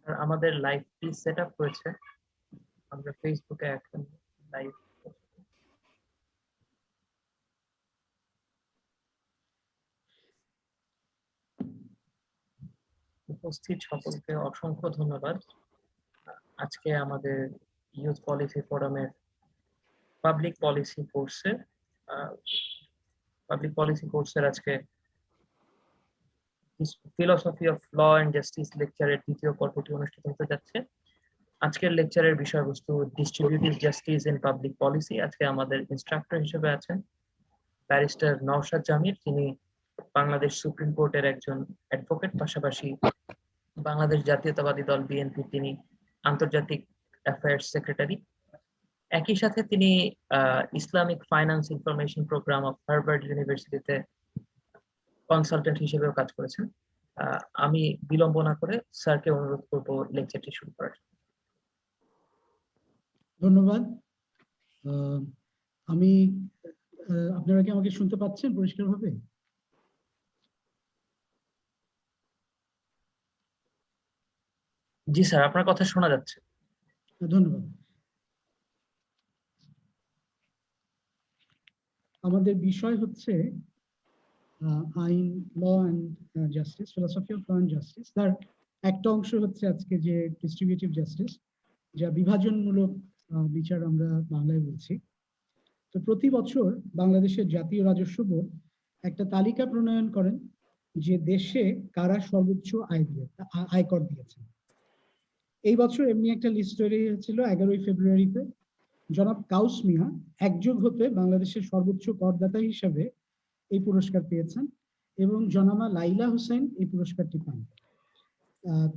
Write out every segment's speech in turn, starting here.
আর আমাদের লাইভটি set up করেছে, আমরা ফেসবুকে এখন লাইভ। উপস্থিত সকলকে অসংখ্য ধন্যবাদ। আজকে আমাদের ইউথ পলিসি ফোরামের পাবলিক পলিসি কোর্সের আজকে philosophy of law and justice লেকচারের দ্বিতীয় পর্বটি অনুষ্ঠিত হতে যাচ্ছে। আজকের লেকচারের বিষয়বস্তু distributive justice in public policy. আজকে আমাদের ইনস্ট্রাক্টর হিসেবে আছেন ব্যারিস্টার নওশাদ জামির, তিনি বাংলাদেশ সুপ্রিম কোর্টের একজন অ্যাডভোকেট, পাশাপাশি বাংলাদেশ জাতীয়তাবাদী দল বিএনপি তিনি আন্তর্জাতিক অ্যাফেয়ার্স সেক্রেটারি। একই সাথে তিনি Islamic finance information program of Harvard ইউনিভার্সিটিতে কনসালটেন্ট হিসেবেও কাজ করেছেন। আমি বিলম্ব না করে স্যারকে অনুরোধ করব লেকচারটি শুরু করার। ধন্যবাদ। আমি আপনারা কি আমাকে শুনতে পাচ্ছেন পরিষ্কারভাবে? জি স্যার, আপনার কথা শোনা যাচ্ছে। ধন্যবাদ। আমাদের বিষয় হচ্ছে আইন, law and justice, philosophy of law and justice. তার একটা অংশ হচ্ছে আজকে যে ডিস্ট্রিবিউটিভ জাস্টিস, যা বিভাজনমূলক বিচার আমরা বাংলায় বলছি। তো প্রতি বছর বাংলাদেশের জাতীয় রাজস্ব বোর্ড একটা তালিকা প্রণয়ন করেন যে দেশে কারা সর্বোচ্চ আয়কর দিয়েছেন। এই বছর এমনি একটা লিস্ট তৈরি হয়েছিল 11ই ফেব্রুয়ারিতে। জনাব কাউস মিয়া একযোগ হতে বাংলাদেশের সর্বোচ্চ করদাতা হিসেবে এই পুরস্কার পেয়েছেন এবং জনামা লাইলা হোসেন এই পুরস্কারটি পান।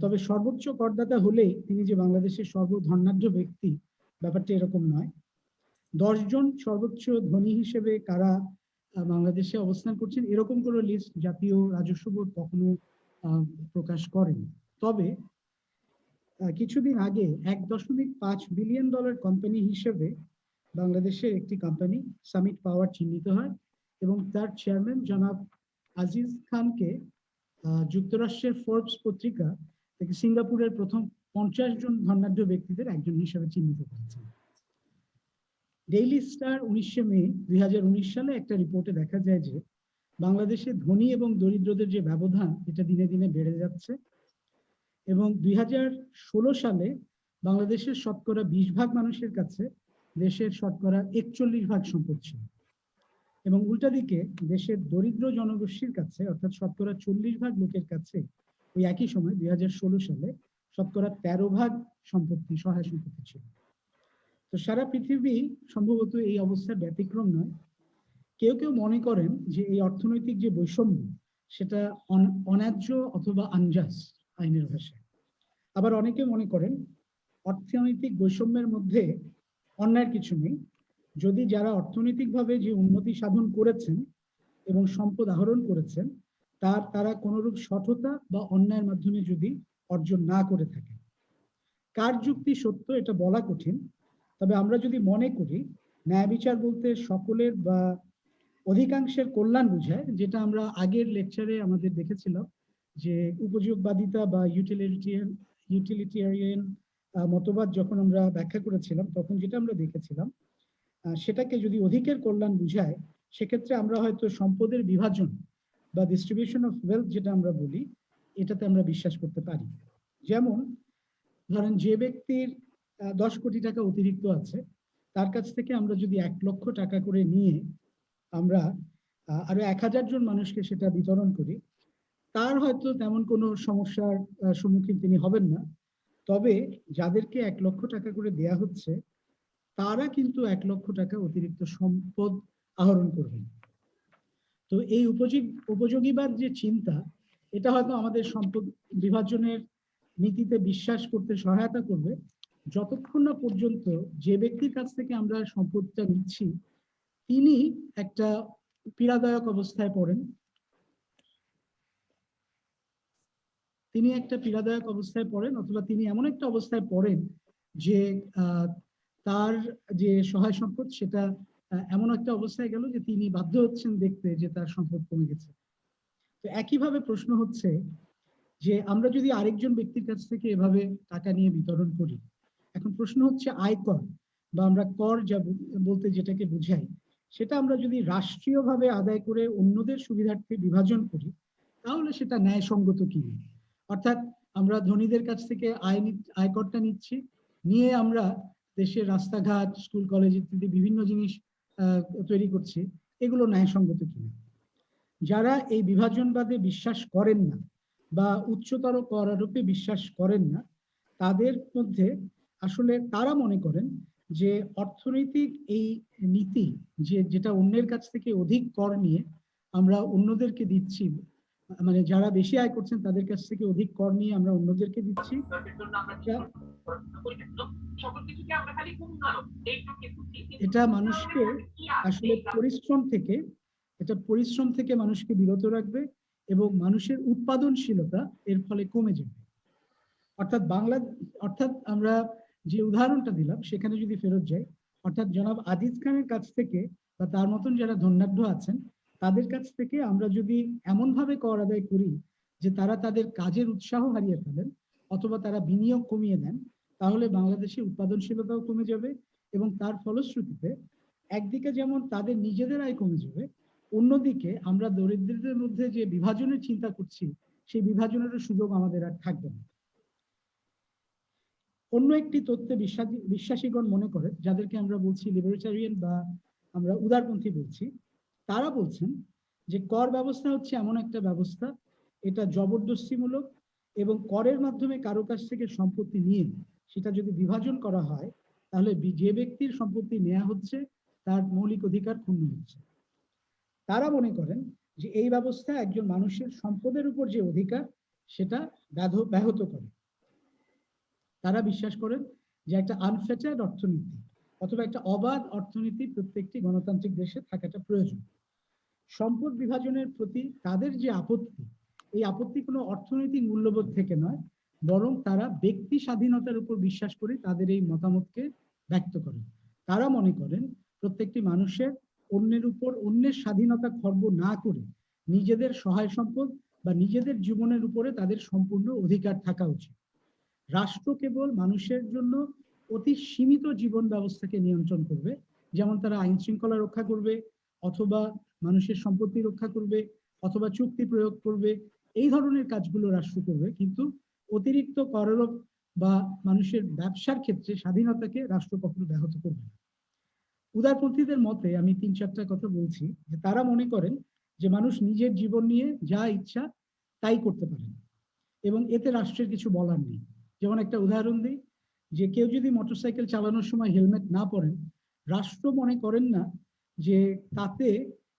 তবে সর্বোচ্চ করদাতা হলেই তিনি যে বাংলাদেশের সর্বধনাঢ্য ব্যক্তি, ব্যাপারটা এরকম নয়। 10 জন সর্বোচ্চ ধনী হিসেবে কারা বাংলাদেশে অবস্থান করছেন এরকম কোনো লিস্ট জাতীয় রাজস্ব বোর্ড কখনো প্রকাশ করেনি। তবে কিছুদিন আগে $1.5 বিলিয়ন কোম্পানি হিসেবে বাংলাদেশের একটি কোম্পানি সামিট পাওয়ার চিহ্নিত হয় এবং তার চেয়ারম্যান জনাব আজিজ খানকে যুক্তরাষ্ট্রের ফোর্বস পত্রিকা থেকে সিঙ্গাপুরের প্রথম 50 জন ধনাঢ্য ব্যক্তিদের একজন হিসেবে চিহ্নিত করেছেন। ডেইলি স্টার 19 মে 2019 সালে একটা রিপোর্টে দেখা যায় যে বাংলাদেশে ধনী এবং দরিদ্রদের যে ব্যবধান এটা দিনে দিনে বেড়ে যাচ্ছে এবং 2016 সালে বাংলাদেশের শতকরা 20% মানুষের কাছে দেশের শতকরা 41% সম্পদ ছিল এবং উল্টা দিকে দেশের দরিদ্র জনগোষ্ঠীর কাছে অর্থাৎ শতকরা 40% লোকের কাছে ওই একই সময় 2016 সালে শতকরা 13% সম্পত্তি, সহায় সম্পত্তি ছিল। তো সারা পৃথিবী সম্ভবত এই অবস্থার ব্যতিক্রম নয়। কেউ কেউ মনে করেন যে এই অর্থনৈতিক যে বৈষম্য সেটা অন্যায্য অথবা আনজাস্ট আইনের ভাষায়। আবার অনেকে মনে করেন অর্থনৈতিক বৈষম্যের মধ্যে অন্যায়ের কিছু নেই, যদি যারা অর্থনৈতিকভাবে যে উন্নতি সাধন করেছেন এবং সম্পদ আহরণ করেছেন তারা কোনরূপ সততা বা অন্যায়ের মাধ্যমে যদি অর্জন না করে থাকে। কার যুক্তি সত্য এটা বলা কঠিন, তবে আমরা যদি মনে করি ন্যায় বিচার বলতে সকলের বা অধিকাংশের কল্যাণ বোঝায়, যেটা আমরা আগের লেকচারে আমাদের দেখেছিলাম যে উপযোগবাদিতা বা ইউটিলিটেরিয়ান মতবাদ যখন আমরা ব্যাখ্যা করেছিলাম তখন যেটা আমরা দেখেছিলাম সেটাকে যদি অধিকের কল্যাণ বুঝায় সেক্ষেত্রে আমরা হয়তো সম্পদের বিভাজন বা ডিস্ট্রিবিউশন অফ ওয়েলথ যেটা আমরা বলি এটাতে আমরা বিশ্বাস করতে পারি। যেমন ধরেন যে ব্যক্তির 10 কোটি টাকা অতিরিক্ত আছে তার কাছ থেকে আমরা যদি 1 লক্ষ টাকা করে নিয়ে আমরা আরো 1000 জন মানুষকে সেটা বিতরণ করি, তার হয়তো তেমন কোনো সমস্যার সম্মুখীন তিনি হবেন না। তবে যাদেরকে 1 লক্ষ টাকা করে দেয়া হচ্ছে তারা কিন্তু 1 লক্ষ টাকা অতিরিক্ত সম্পদ আহরণ করবেন। তো এই উপযোগীবাদ যে চিন্তা এটা হয়তো আমাদের সম্পদ বিভাজনের নীতিতে বিশ্বাস করতে সহায়তা করবে যতক্ষণ না পর্যন্ত যে ব্যক্তির কাছ থেকে আমরা সম্পদটা নিচ্ছি তিনি একটা পীড়াদায়ক অবস্থায় পড়েন, অথবা তিনি এমন একটা অবস্থায় পড়েন যে তার যে সহায় সম্পদ সেটা এমন একটা অবস্থায় গেল যে তিনি বাধ্য হচ্ছেন দেখতে যে তার সম্পদ কমে গেছে। তো একইভাবে প্রশ্ন হচ্ছে যে আমরা যদি আরেকজন ব্যক্তির কাছ থেকে এভাবে টাকা নিয়ে বিতরণ করি, এখন প্রশ্ন হচ্ছে আয়কর বা আমরা কর যা বলতে যেটাকে বুঝাই, সেটা আমরা যদি রাষ্ট্রীয়ভাবে আদায় করে অন্যদের সুবিধার্থে বিভাজন করি, তাহলে সেটা ন্যায়সঙ্গত কিনা। অর্থাৎ আমরা ধনীদের কাছ থেকে আয়করটা নিচ্ছি, নিয়ে আমরা দেশের রাস্তাঘাট, স্কুল কলেজ ইত্যাদি বিভিন্ন জিনিস তৈরি করছি, এগুলো ন্যায়সঙ্গত কিনা। যারা এই বিভাজনবাদে বিশ্বাস করেন না বা উচ্চতর কর আরোপে বিশ্বাস করেন না, তাদের মধ্যে আসলে তারা মনে করেন যে অর্থনৈতিক এই নীতি, যেটা অন্যের কাছ থেকে অধিক কর নিয়ে আমরা অন্যদেরকে দিচ্ছি, মানে যারা বেশি আয় করছেন তাদের কাছ থেকে অধিক কর নিয়ে আমরা অন্যদেরকে দিচ্ছি, এটা মানুষকে আসলে পরিশ্রম থেকে মানুষকে বিরত রাখবে এবং মানুষের উৎপাদনশীলতা এর ফলে কমে যাবে। অর্থাৎ আমরা যে উদাহরণটা দিলাম সেখানে যদি ফেরত যাই, অর্থাৎ জনাব আজিজ খানের কাছ থেকে বা তার মতন যারা ধনাঢ্য আছেন তাদের কাছ থেকে আমরা যদি এমন ভাবে কর আদায় করি যে তারা তাদের কাজের উৎসাহ হারিয়ে ফেলেন অথবা তারা বিনিয়োগ কমিয়ে দেন, তাহলে বাংলাদেশের উৎপাদনশীলতাও কমে যাবে এবং তার ফলশ্রুতিতে একদিকে যেমন তাদের নিজেদের আয় কমে যাবে, অন্যদিকে আমরা দরিদ্রদের মধ্যে যে বিভাজনের চিন্তা করছি সেই বিভাজনের সুযোগ আমাদের আর থাকবে না। অন্য একটি তথ্যে বিশ্বাসীগণ মনে করে, যাদেরকে আমরা বলছি লিবার্টারিয়ান বা আমরা উদারপন্থী বলছি, তারা বলছেন যে কর ব্যবস্থা হচ্ছে এমন একটা ব্যবস্থা, এটা জবরদস্তিমূলক এবং করের মাধ্যমে কারো কাছ থেকে সম্পত্তি নিয়ে সেটা যদি বিভাজন করা হয়, তাহলে যে ব্যক্তির সম্পত্তি নেওয়া হচ্ছে তার মৌলিক অধিকার ক্ষুণ্ণ হচ্ছে। তারা মনে করেন যে এই ব্যবস্থা একজন মানুষের সম্পদের উপর যে অধিকার সেটা ব্যাহত করে। তারা বিশ্বাস করেন যে একটা আনফেচার্ড অর্থনীতি অথবা একটা অবাধ অর্থনীতি প্রত্যেকটি গণতান্ত্রিক দেশে থাকাটা প্রয়োজন। সম্পদ বিভাজনের প্রতি তাদের যে আপত্তি, এই আপত্তি কোনো অর্থনৈতিক মূল্যবোধ থেকে নয়, বরং তারা ব্যক্তি স্বাধীনতার উপর বিশ্বাস করে তাদের এই মতামতকে ব্যক্ত করেন। তারা মনে করেন প্রত্যেকটি মানুষের অন্যের স্বাধীনতা খর্ব না করে নিজেদের সহায় সম্পদ বা নিজেদের জীবনের উপরে তাদের সম্পূর্ণ অধিকার থাকা উচিত। রাষ্ট্র কেবল মানুষের জন্য অতি সীমিত জীবন ব্যবস্থাকে নিয়ন্ত্রণ করবে, যেমন তারা আইন শৃঙ্খলা রক্ষা করবে অথবা মানুষের সম্পত্তি রক্ষা করবে অথবা চুক্তি প্রয়োগ করবে, এই ধরনের কাজগুলো রাষ্ট্র করবে, কিন্তু অতিরিক্ত করারোপ বা মানুষের ব্যবসার ক্ষেত্রে স্বাধীনতাকে রাষ্ট্র কখনো ব্যাহত করবে না। উদারপন্থীদের মতে আমি 3-4টা কথা বলছি, যে তারা মনে করেন যে মানুষ নিজের জীবন নিয়ে যা ইচ্ছা তাই করতে পারেন এবং এতে রাষ্ট্রের কিছু বলার নেই। যেমন একটা উদাহরণ দিই, যে কেউ যদি মোটরসাইকেল চালানোর সময় হেলমেট না পরেন, রাষ্ট্র মনে করেন না যে তাতে,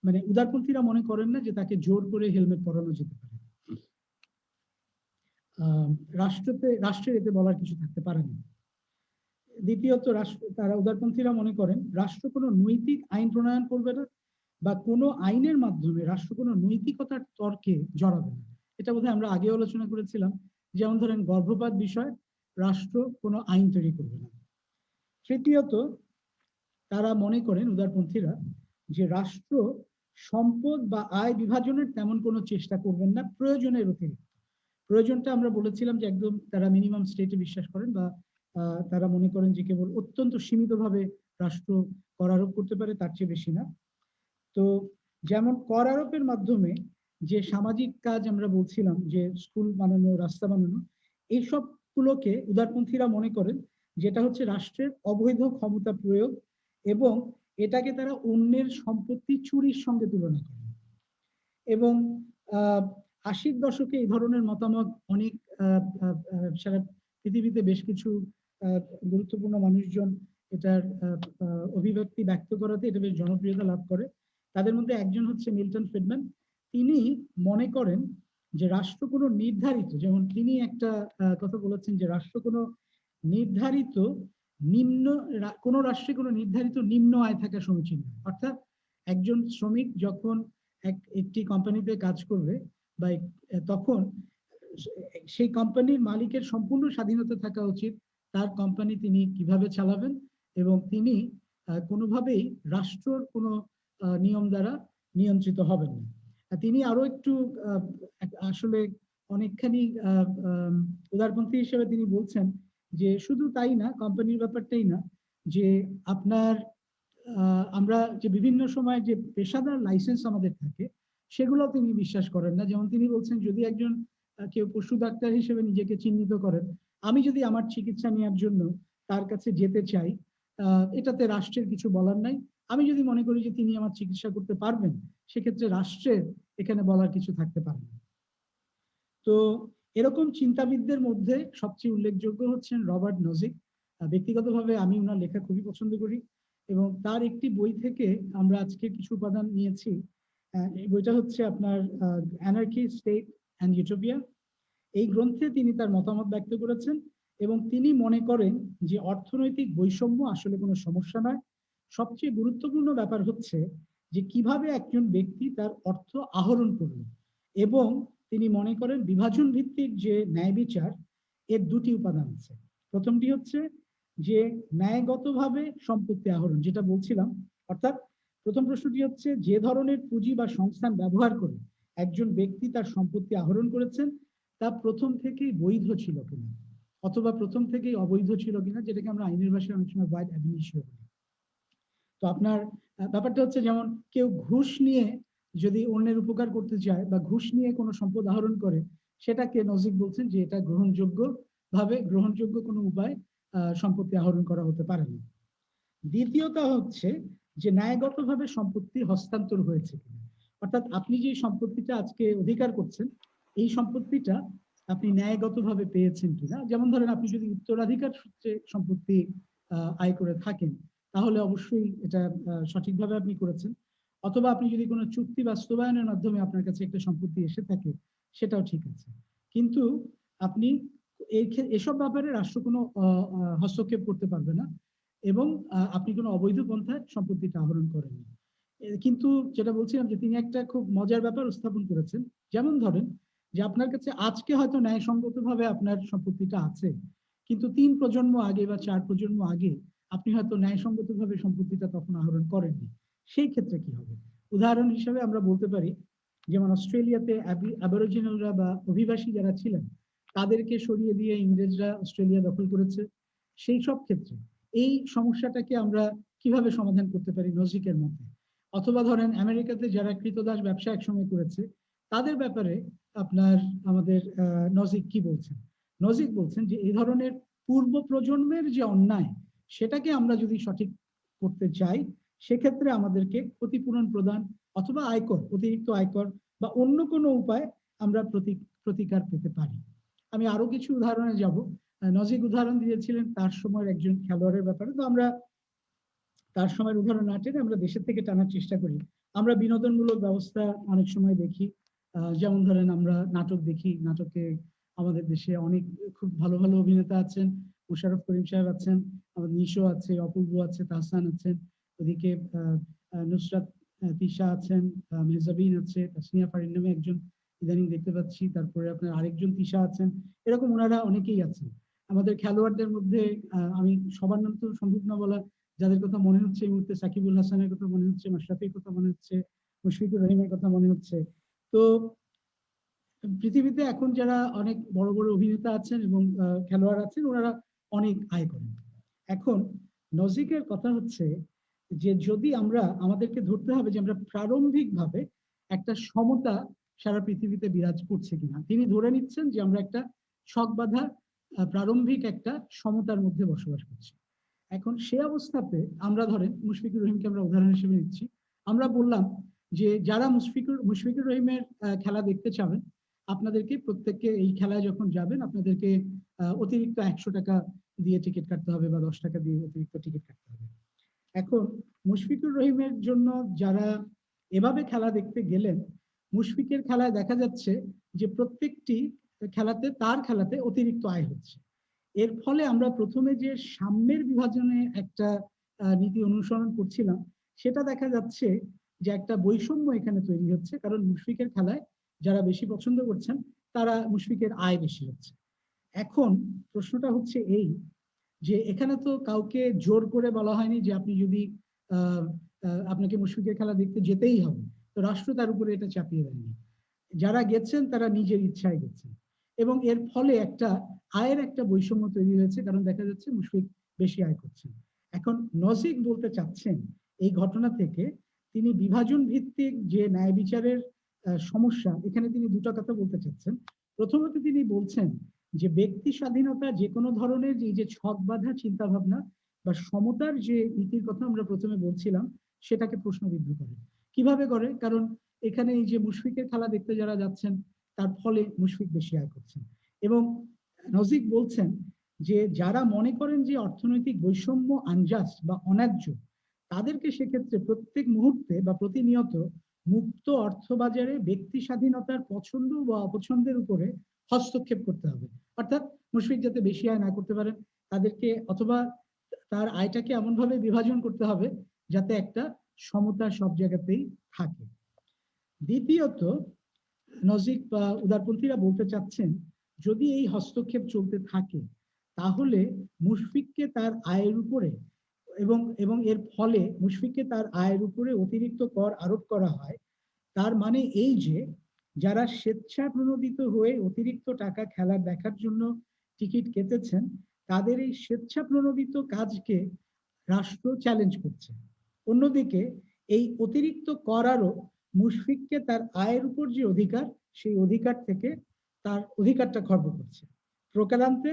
মানে উদারপন্থীরা মনে করেন না যে তাকে জোর করে হেলমেট পরানো যেতে পারে। রাষ্ট্রের এতে বলার কিছু থাকতে পারে না। দ্বিতীয়ত, তারা উদারপন্থীরা মনে করেন রাষ্ট্র কোনো নৈতিক আইন প্রণয়ন করবে না বা কোনো আইনের মাধ্যমে রাষ্ট্র কোনো নৈতিকতার তর্কে জড়াবে না। এটা বোধহয় আমরা আগে আলোচনা করেছিলাম, যেমন ধরেন গর্ভপাত বিষয় রাষ্ট্র কোনো আইন তৈরি করবে না। তৃতীয়ত, তারা মনে করেন উদারপন্থীরা যে রাষ্ট্র সম্পদ বা আয় বিভাজনের তেমন কোনো চেষ্টা করবেন না প্রয়োজনের অতিরিক্ত। প্রয়োজনটা আমরা বলেছিলাম যে একদম তারা মিনিমাম স্টেটে বিশ্বাস করেন বা তারা মনে করেন যে কেবল অত্যন্ত সীমিতভাবে রাষ্ট্র কর আরোপ করতে পারে, তার চেয়ে বেশি না। তো যেমন কর আরোপের মাধ্যমে যে সামাজিক কাজ আমরা বলছিলাম, যে স্কুল বানানো, রাস্তা বানানো, এইসব গুলোকে উদারপন্থীরা মনে করেন যেটা হচ্ছে রাষ্ট্রের অবৈধ ক্ষমতা প্রয়োগ এবং এটাকে তারা অন্যের সম্পত্তি চুরির সঙ্গে তুলনা করেন। এবং 80-র দশকে এই ধরনের মতামত অনেক সারা পৃথিবীতে বেশ কিছু গুরুত্বপূর্ণ মানুষজন এটার অভিব্যক্তি ব্যক্ত করাতে এটা বেশ জনপ্রিয়তা লাভ করে। তাদের মধ্যে একজন হচ্ছে মিল্টন ফ্রিডম্যান। তিনি মনে করেন যে রাষ্ট্র কোনো নির্ধারিত, যেমন তিনি একটা কথা বলেছেন যে রাষ্ট্র কোনো নির্ধারিত কোনো রাষ্ট্রে কোনো নির্ধারিত নিম্ন আয় থাকা সমীচীন। অর্থাৎ একজন শ্রমিক যখন একটি কোম্পানিতে কাজ করবে বা তখন সেই কোম্পানির মালিকের সম্পূর্ণ স্বাধীনতা থাকা উচিত তার কোম্পানি তিনি কিভাবে চালাবেন, এবং তিনি কোনোভাবেই রাষ্ট্রর কোনো নিয়ম দ্বারা নিয়ন্ত্রিত হবেন না। তিনি আরো একটু আসলে অনেকখানি উদারপন্থী হিসেবে তিনি বলছেন যে শুধু তাই না, কোম্পানির ব্যাপারটাই না, যে আপনার আমরা যে বিভিন্ন সময় যে পেশাদার লাইসেন্স আমাদের থাকে সেগুলো তিনি বিশ্বাস করেন না। যেমন তিনি বলছেন, যদি একজন কেউ পশু ডাক্তার হিসেবে নিজেকে চিহ্নিত করেন, আমি যদি আমার চিকিৎসা নেওয়ার জন্য তার কাছে যেতে চাই, এটাতে রাষ্ট্রের কিছু বলার নাই। আমি যদি মনে করি যে তিনি আমার চিকিৎসা করতে পারবেন, সেক্ষেত্রে রাষ্ট্রের এখানে বলার কিছু থাকতে পারে না। তো এরকম চিন্তাবিদদের মধ্যে সবচেয়ে উল্লেখযোগ্য হচ্ছেন রবার্ট নজিক। ব্যক্তিগতভাবে আমি ওনার লেখা খুবই পছন্দ করি, এবং তার একটি বই থেকে আমরা আজকে কিছু উপাদান নিয়েছি। এই বইটা হচ্ছে আপনার অ্যানার্কি, স্টেট অ্যান্ড ইউটোপিয়া। এই গ্রন্থে তিনি তার মতামত ব্যক্ত করেছেন, এবং তিনি মনে করেন যে অর্থনৈতিক বৈষম্য আসলে কোনো সমস্যা নয়। সবচেয়ে গুরুত্বপূর্ণ ব্যাপার হচ্ছে যে কিভাবে একজন ব্যক্তি তার অর্থ আহরণ করল, এবং তিনি মনে করেন বিভাজন ভিত্তিক যে ন্যায় বিচার, এর দুটি উপাদান আছে। প্রথমটি হচ্ছে যে ন্যায়গতভাবে সম্পত্তি আহরণ, যেটা বলছিলাম। অর্থাৎ প্রথম প্রশ্নটি হচ্ছে, যে ধরনের পুঁজি বা সংস্থান ব্যবহার করে একজন ব্যক্তি তার সম্পত্তি আহরণ করেছেন, তা প্রথম থেকেই বৈধ ছিল কিনা, অথবা প্রথম থেকেই অবৈধ ছিল কিনা, যেটাকে আমরা আইনের ভাষায় অনেক সময় ওয়াইড অ্যাবিনিশিও বলি। তো আপনার ব্যাপারটা হচ্ছে, যেমন কেউ ঘুষ নিয়ে যদি অন্যের উপকার করতে চায় বা ঘুষ নিয়ে কোনো সম্পদ আহরণ করে, সেটাকে নজিক বলছেন যে এটা গ্রহণযোগ্য কোনো উপায় সম্পত্তি আহরণ করা হতে পারে না। দ্বিতীয়টা হচ্ছে যে ন্যায়গতভাবে সম্পত্তি হস্তান্তর হয়েছে কিনা, অর্থাৎ আপনি যে সম্পত্তিটা আজকে অধিকার করছেন, এই সম্পত্তিটা আপনি ন্যায়গতভাবে পেয়েছেন কিনা। যেমন ধরেন, আপনি যদি উত্তরাধিকার সূত্রে সম্পত্তি আয় করে থাকেন, তাহলে অবশ্যই এটা সঠিকভাবে আপনি করেছেন। অথবা আপনি যদি কোনো চুক্তি বাস্তবায়নের মাধ্যমে আপনার কাছে একটা সম্পত্তি এসে থাকে, সেটাও ঠিক আছে। কিন্তু আপনি এসব ব্যাপারে রাষ্ট্র কোনো হস্তক্ষেপ করতে পারবে না, এবং আপনি কোনো অবৈধ পন্থায় সম্পত্তিটা আহরণ করেননি। কিন্তু যেটা বলছিলাম, যে তিনি একটা খুব মজার ব্যাপার উপস্থাপন করেছেন। যেমন ধরেন যে আপনার কাছে আজকে হয়তো ন্যায়সঙ্গতভাবে আপনার সম্পত্তিটা আছে, কিন্তু 3 প্রজন্ম আগে বা 4 প্রজন্ম আগে আপনি হয়তো ন্যায়সঙ্গতভাবে সম্পত্তিটা তখন আহরণ করেননি। সেই ক্ষেত্রে কি হবে? উদাহরণ হিসেবে আমরা বলতে পারি, যেমন অস্ট্রেলিয়াতে অ্যাবরিজিনালরা বা অভিবাসী যারা ছিলেন, তাদেরকে সরিয়ে দিয়ে ইংরেজরা অস্ট্রেলিয়া দখল করেছে। সেই সব ক্ষেত্রে এই সমস্যাটাকে আমরা কিভাবে সমাধান করতে পারি নজিকের মধ্যে? অথবা ধরেন আমেরিকাতে যারা কৃতদাস ব্যবসা একসময় করেছে, তাদের ব্যাপারে আপনার আমাদের নজিক কি বলছেন? নজিক বলছেন যে এই ধরনের পূর্ব প্রজন্মের যে অন্যায়, সেটাকে আমরা যদি সঠিক করতে চাই, সেক্ষেত্রে আমাদেরকে ক্ষতিপূরণ প্রদান অথবা আয়কর, অতিরিক্ত আয়কর বা অন্য কোনো উপায় আমরা প্রতিকার পেতে পারি। আমি আরো কিছু উদাহরণে যাব। নজিক উদাহরণ দিয়েছিলেন তার সময়ের একজন খেলোয়াড়ের ব্যাপারে। তো আমরা তার সময়ের উদাহরণ না টেনে আমরা দেশের থেকে টানার চেষ্টা করি। আমরা বিনোদনমূলক ব্যবস্থা অনেক সময় দেখি। যেমন ধরেন, আমরা নাটক দেখি। নাটকে আমাদের দেশে অনেক খুব ভালো ভালো অভিনেতা আছেন। মোশাররফ করিম সাহেব আছেন, আমাদের নিশো আছে, অপূর্ব আছে, তাহসান আছেন। ওদিকে নুসরাত তিশা আছেন, মেহজাবিন আছে, তাসনিয়া ফারিন নামে একজন ইদানিং দেখতে পাচ্ছি। তারপরে আপনার আরেকজন তিশা আছেন। এরকম ওনারা অনেকেই আছেন। আমাদের খেলোয়াড়দের মধ্যে আমি সবার নাম তো সম্ভব না বলা, যাদের কথা মনে হচ্ছে এই মুহূর্তে সাকিবুল হাসানের কথা মনে হচ্ছে, মাশরাফির কথা মনে হচ্ছে, মুশফিকুর রহিমের কথা মনে হচ্ছে। তো পৃথিবীতে এখন যারা অনেক বড় বড় অভিনেতা আছেন এবং খেলোয়াড় আছেন, ওনারা অনেক আয় করেন। এখন নজিকের কথা হচ্ছে যে যদি আমরা আমাদেরকে ধরতে হবে যে আমরা প্রারম্ভিকভাবে একটা সমতা সারা পৃথিবীতে বিরাজ করছে কিনা। তিনি ধরে নিচ্ছেন যে আমরা একটা ছকবাঁধা প্রারম্ভিক একটা সমতার মধ্যে বসবাস করছি। এখন সে অবস্থাতে আমরা ধরেন মুশফিকুর রহিমকে আমরা উদাহরণ হিসেবে নিচ্ছি। আমরা বললাম যে যারা মুশফিকুর রহিমের খেলা দেখতে চাবেন, আপনাদেরকে প্রত্যেককে এই খেলায় যখন যাবেন, আপনাদেরকে অতিরিক্ত 100 টাকা দিয়ে টিকিট কাটতে হবে বা 10 টাকা দিয়ে অতিরিক্ত টিকিট কাটতে হবে। এখন মুশফিকুর রহিমের জন্য যারা এভাবে খেলা দেখতে গেলেন, মুশফিকের খেলায় দেখা যাচ্ছে যে প্রত্যেকটি তার খেলাতে অতিরিক্ত আয় হচ্ছে। এর ফলে আমরা প্রথমে যে সাম্যের বিভাজনে একটা নীতি অনুসরণ করছিলাম, সেটা দেখা যাচ্ছে যে একটা বৈষম্য এখানে তৈরি হচ্ছে। কারণ মুশফিকের খেলায় যারা বেশি পছন্দ করছেন, তারা মুশফিকের আয় বেশি হচ্ছে। এখন প্রশ্নটা হচ্ছে এই, যে এখানে তো কাউকে জোর করে বলা হয়নি যে আপনি যদি আপনাকে মুশফিকের খেলা দেখতে যেতেই হবে, তো রাষ্ট্র তার উপরে এটা চাপিয়ে দেয়নি। যারা গেছেন তারা নিজের ইচ্ছায় গেছেন এবং এর ফলে একটা আয়ের একটা বৈষম্য তৈরি হয়েছে, কারণ দেখা যাচ্ছে মুশফিক বেশি আয় করছেন। এখন নজিক বলতে চাচ্ছেন এই ঘটনা থেকে তিনি বিভাজন ভিত্তিক যে ন্যায় বিচারের সমস্যা, এখানে তিনি দুটো কথা বলতে চাচ্ছেন। প্রথমত তিনি বলছেন যে ব্যক্তি স্বাধীনতা যে কোনো ধরনের যে ছক বাঁধা চিন্তা ভাবনা বা সমতার যে নীতির কথা আমরা প্রথমে বলছিলাম সেটাকে প্রশ্নবিদ্ধ করে। কিভাবে করে? কারণ এখানে এই যে মুশফিকের খেলা দেখতে যারা যাচ্ছেন তার ফলে মুশফিক বেশি আয় করছেন। এবং নজিক বলছেন যে যারা মনে করেন যে অর্থনৈতিক বৈষম্য আনজাস্ট বা অন্যায্য, তাদেরকে সেক্ষেত্রে প্রত্যেক মুহূর্তে বা প্রতিনিয়ত মুক্ত অর্থবাজারে ব্যক্তি স্বাধীনতার পছন্দ বা অপছন্দের উপরে হস্তক্ষেপ করতে হবে। অর্থাৎ মুশফিক যাতে বেশি আয় না করতে পারেন তাদেরকে, অথবা তার আয়টাকে এমনভাবে বিভাজন করতে হবে যাতে একটা সমতা সব জায়গাতেই থাকে। দ্বিতীয়ত নজিক বা উদারপন্থীরা বলতে চাচ্ছেন যদি এই হস্তক্ষেপ চলতে থাকে তাহলে মুশফিককে তার আয়ের উপরে এবং এর ফলে মুশফিককে তার আয়ের উপরে অতিরিক্ত কর আরোপ করা হয়, তার মানে এই যে যারা স্বেচ্ছা প্রণোদিত হয়ে অতিরিক্ত টাকা খেলা দেখার জন্য টিকিট কেটেছেন তাদের এই স্বেচ্ছা প্রণোদিত কাজকে রাষ্ট্র চ্যালেঞ্জ করছে। অন্যদিকে এই অতিরিক্ত কর আরোপ মুশফিককে তার আয়ের উপর যে অধিকার সেই অধিকার থেকে তার অধিকারটা খর্ব করছে। প্রকারান্তে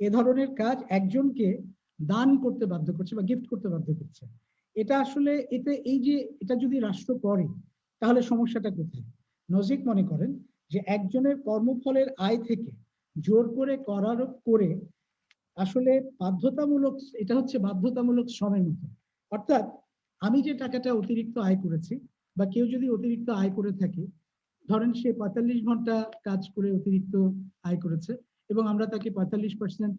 এ ধরনের কাজ একজনকে দান করতে বাধ্য করছে বা গিফট করতে বাধ্য করছে। এটা আসলে এই যে এটা যদি রাষ্ট্র করে তাহলে সমস্যাটা কোথায়? নজিক মনে করেন যে একজনের কর্মফলের আয় থেকে জোর করে কর আরোপ করে আসলে বাধ্যতামূলক, এটা হচ্ছে বাধ্যতামূলক শ্রমের মতো। অর্থাৎ আমি যে টাকাটা অতিরিক্ত আয় করেছি বা কেউ যদি অতিরিক্ত আয় করে থাকে, ধরেন সে ৪৫ ঘন্টা কাজ করে অতিরিক্ত আয় করেছে এবং আমরা তাকে ৪৫%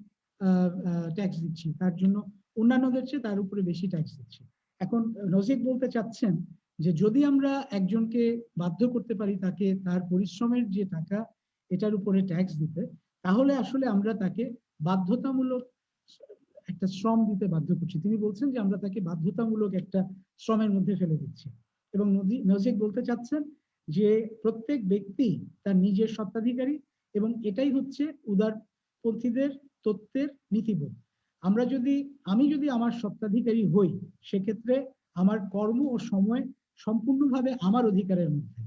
ট্যাক্স দিচ্ছি, তার জন্য অন্যান্যদের চেয়ে তার উপরে বেশি ট্যাক্স দিচ্ছি। এখন নজিক বলতে চাচ্ছেন যে যদি আমরা একজনকে বাধ্য করতে পারি তাকে তার পরিশ্রমের যে টাকা এটার উপরে ট্যাক্স দিতে, তাহলে আসলে আমরা তাকে বাধ্যতামূলক একটা শ্রম দিতে বাধ্য করছি। তিনি বলছেন যে আমরা তাকে বাধ্যতামূলক একটা শ্রমের মধ্যে ফেলে দিচ্ছি। এবং নজিক বলতে চাচ্ছেন যে প্রত্যেক ব্যক্তি তার নিজের স্বত্বাধিকারী এবং এটাই হচ্ছে উদারপন্থীদের তত্ত্বের নীতিবোধ। আমি যদি আমার স্বত্বাধিকারী হই সেক্ষেত্রে আমার কর্ম ও সময় সম্পূর্ণভাবে আমার অধিকারের মধ্যে।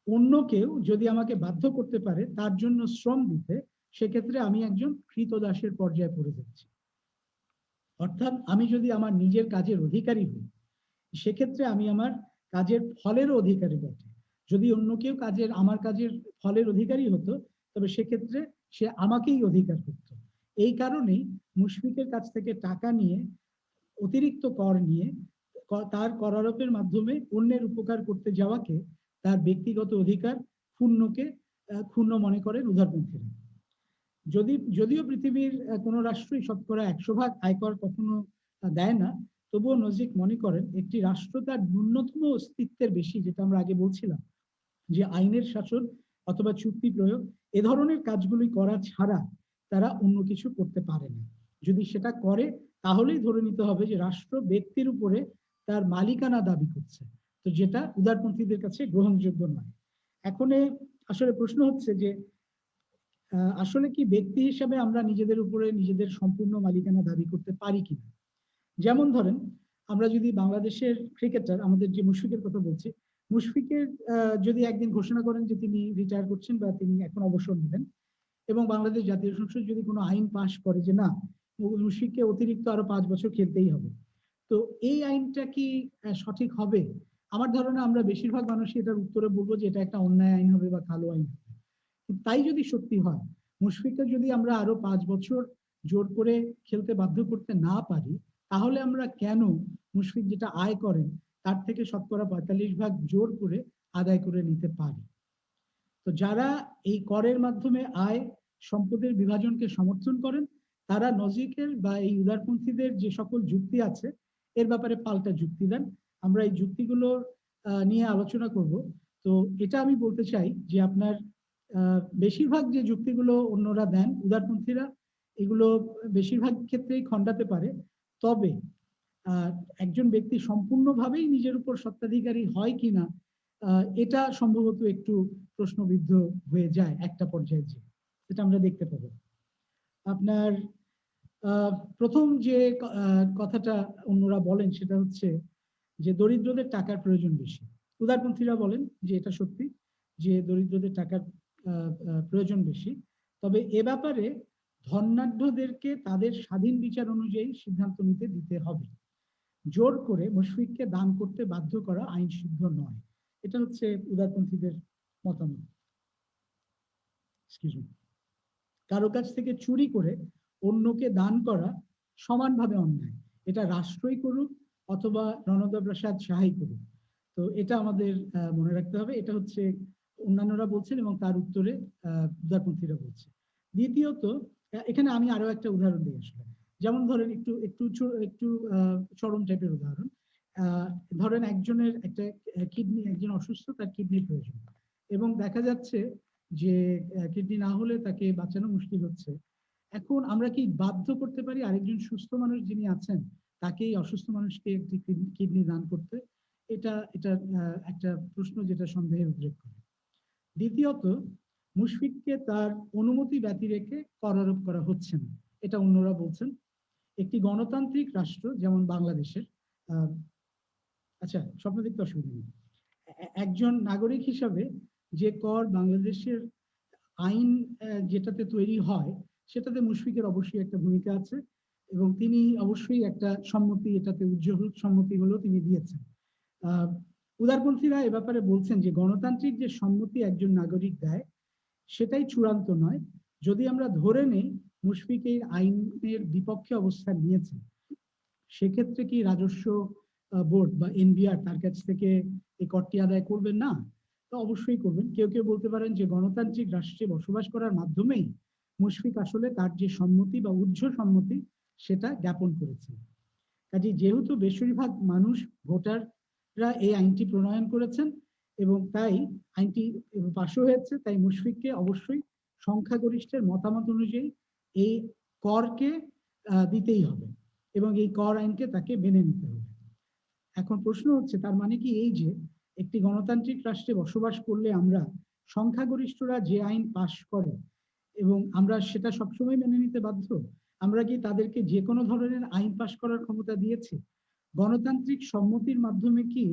অন্য কেউ যদি আমাকে বাধ্য করতে পারে তার জন্য শ্রম দিতে, সেক্ষেত্রে আমি একজন কৃতদাসের পর্যায়ে পড়ে যাচ্ছি। অর্থাৎ আমি যদি আমার নিজের কাজের অধিকারী হই সেক্ষেত্রে আমি আমার কাজের ফলেরও অধিকারী বটে। যদি অন্য কেউ আমার কাজের ফলের অধিকারী হতো তবে সেক্ষেত্রে সে আমাকেই অধিকার করত। এই কারণেই মুশফিকের কাছ থেকে টাকা নিয়ে, অতিরিক্ত কর নিয়ে তার কর আরোপের মাধ্যমে অন্যের উপকার করতে যাওয়াকে তার ব্যক্তিগত অধিকার ক্ষুণ্ণ মনে করেন উদারপন্থীরা। যদিও পৃথিবীর কোন রাষ্ট্রই শতকরা 100% আয়কর কখনো দেয় না, তবুও নজিক মনে করেন একটি রাষ্ট্র তার ন্যূনতম অস্তিত্বের বেশি, যেটা আমরা আগে বলছিলাম যে আইনের শাসন অথবা চুক্তি প্রয়োগ, এ ধরনের কাজগুলি করা ছাড়া তারা অন্য কিছু করতে পারে না। যদি সেটা করে তাহলেই ধরে নিতে হবে যে রাষ্ট্র ব্যক্তির উপরে তার মালিকানা দাবি করছে, তো যেটা উদারপন্থীদের কাছে গ্রহণযোগ্য নয়। এখন আসলে প্রশ্ন হচ্ছে যে আসলে কি ব্যক্তি হিসাবে আমরা নিজেদের উপরে নিজেদের সম্পূর্ণ মালিকানা দাবি করতে পারি কিনা? যেমন ধরেন আমরা যদি বাংলাদেশের ক্রিকেটার আমাদের যে মুশফিকের কথা বলছি, মুশফিকের যদি একদিন ঘোষণা করেন যে তিনি রিটায়ার করছেন বা তিনি এখন অবসর নেবেন এবং বাংলাদেশ জাতীয় সংসদ যদি কোনো আইন পাশ করে যে না মুশফিককে অতিরিক্ত আরো 5 বছর খেলতেই হবে, তো এই আইনটা কি সঠিক হবে? আমার ধারণা আমরা বেশিরভাগ মানুষই এটার উত্তরে বলবো যে এটা একটা অন্যায় আইন হবে বা কালো আইন হবে। তাই যদি সত্যি হয়, মুশফিককে যদি আমরা আরো 5 বছর জোর করে খেলতে বাধ্য করতে না পারি, তাহলে আমরা কেন মুশফিক যেটা আয় করেন তার থেকে শতকরা 45% জোর করে আদায় করে নিতে পারি? তো যারা এই করের মাধ্যমে আয় সম্পদের বিভাজনকে সমর্থন করেন তারা নজিকের বা এই উদারপন্থীদের যে সকল যুক্তি আছে এর ব্যাপারে পাল্টা যুক্তি দেন। আমরা এই যুক্তিগুলো নিয়ে আলোচনা করব। তো এটা আমি বলতে চাই যে আপনার বেশিরভাগ যে যুক্তিগুলো অন্যরা দেন উদারপন্থীরা, এগুলো বেশিরভাগ ক্ষেত্রেই খণ্ডাতে পারে। তবে একজন ব্যক্তি সম্পূর্ণভাবেই নিজের উপর স্বত্বাধিকারী হয় কিনা এটা সম্ভবত একটু প্রশ্নবিদ্ধ হয়ে যায় একটা পর্যায়ে, যে এটা আমরা দেখতে পাবো। আপনার প্রথম যে কথাটা অন্যরা বলেন সেটা হচ্ছে যে দরিদ্রদের টাকার প্রয়োজন বেশি। উদারপন্থীরা বলেন যে এটা সত্যি, যে দরিদ্রদের টাকার প্রয়োজন বেশি, তবে এ ব্যাপারে ধনাঢ্যদেরকে তাদের স্বাধীন বিচার অনুযায়ী সিদ্ধান্ত নিতে দিতে হবে। জোর করে মুশফিককে দান করতে বাধ্য করা আইন সিদ্ধ নয়। এটা হচ্ছে উদারপন্থীদের মতামত। কারো কাছ থেকে চুরি করে অন্যকে দান করা সমানভাবে অন্যায়, এটা রাষ্ট্রই করুক অথবা রণদা প্রসাদ সাহাই করুক। তো এটা আমাদের মনে রাখতে হবে। এটা হচ্ছে অন্যান্যরা বলছেন এবং তার উত্তরে উদারপন্থীরা বলছে। দ্বিতীয়ত, এখানে আমি আরো একটা উদাহরণ দিই আসলে। যেমন ধরেন একটু একটু একটু চরম টাইপের উদাহরণ। ধরেন একজনের একটা কিডনি, একজন অসুস্থ, তার কিডনির প্রয়োজন, এবং দেখা যাচ্ছে যে কিডনি না হলে তাকে বাঁচানো মুশকিল হচ্ছে। এখন আমরা কি বাধ্য করতে পারি আরেকজন সুস্থ মানুষ যিনি আছেন তাকে এই অসুস্থ মানুষকে একটি কিডনি দান করতে? এটা এটা একটা প্রশ্ন যেটা সন্দেহের উদ্রেক করে। দ্বিতীয়ত, মুশফিককে তার অনুমতি ব্যতি রেখে কর আরোপ করা হচ্ছে না, এটা অন্যরা বলছেন। একটি গণতান্ত্রিক রাষ্ট্র যেমন বাংলাদেশের, আচ্ছা স্বপ্ন দেখতে অসুবিধা নেই, একজন নাগরিক হিসাবে যে কর বাংলাদেশের আইন যেটাতে তৈরি হয় সেটাতে মুশফিকের অবশ্যই একটা ভূমিকা আছে, এবং তিনি অবশ্যই একটা সম্মতি, এটাতে উজ্জ্বল সম্মতি হলেও তিনি দিয়েছেন। উদারপন্থীরা এ ব্যাপারে বলছেন যে গণতান্ত্রিক যে সম্মতি একজন নাগরিক দেয় সেটাই চূড়ান্ত নয়। যদি আমরা ধরে নেই মুশফিক এই আইনের বিপক্ষে অবস্থান নিয়েছেন, সেক্ষেত্রে কি রাজস্ব বোর্ড বা এনবিআর তার কাছ থেকে এই করটি আদায় করবেন না? তো অবশ্যই করবেন। কেউ কেউ বলতে পারেন যে গণতান্ত্রিক রাষ্ট্রে বসবাস করার মাধ্যমেই মুশফিক আসলে তার যে সম্মতি বা উজ্জ্বল সম্মতি সেটা জ্ঞাপন করেছে। কাজে যেহেতু বেশিরভাগ মানুষ, ভোটাররা এই আইনটি প্রণয়ন করেছেন এবং তাই আইনটি পাশও হয়েছে, তাই মুশফিককে অবশ্যই সংখ্যাগরিষ্ঠের মতামত অনুযায়ী এই করকে দিতেই হবে এবং এই কর আইনকে তাকে মেনে নিতে হবে। এখন প্রশ্ন হচ্ছে, তার মানে কি এই যে একটি গণতান্ত্রিক রাষ্ট্রে বসবাস করলে আমরা সংখ্যাগরিষ্ঠরা যে আইন পাশ করে এবং আমরা সেটা সবসময় মেনে নিতে বাধ্য? আমরা কি তাদেরকে যে কোনো ধরনের আইন পাশ করার ক্ষমতা দিয়েছি? গণতান্ত্রিক সম্মতির মাধ্যমে কি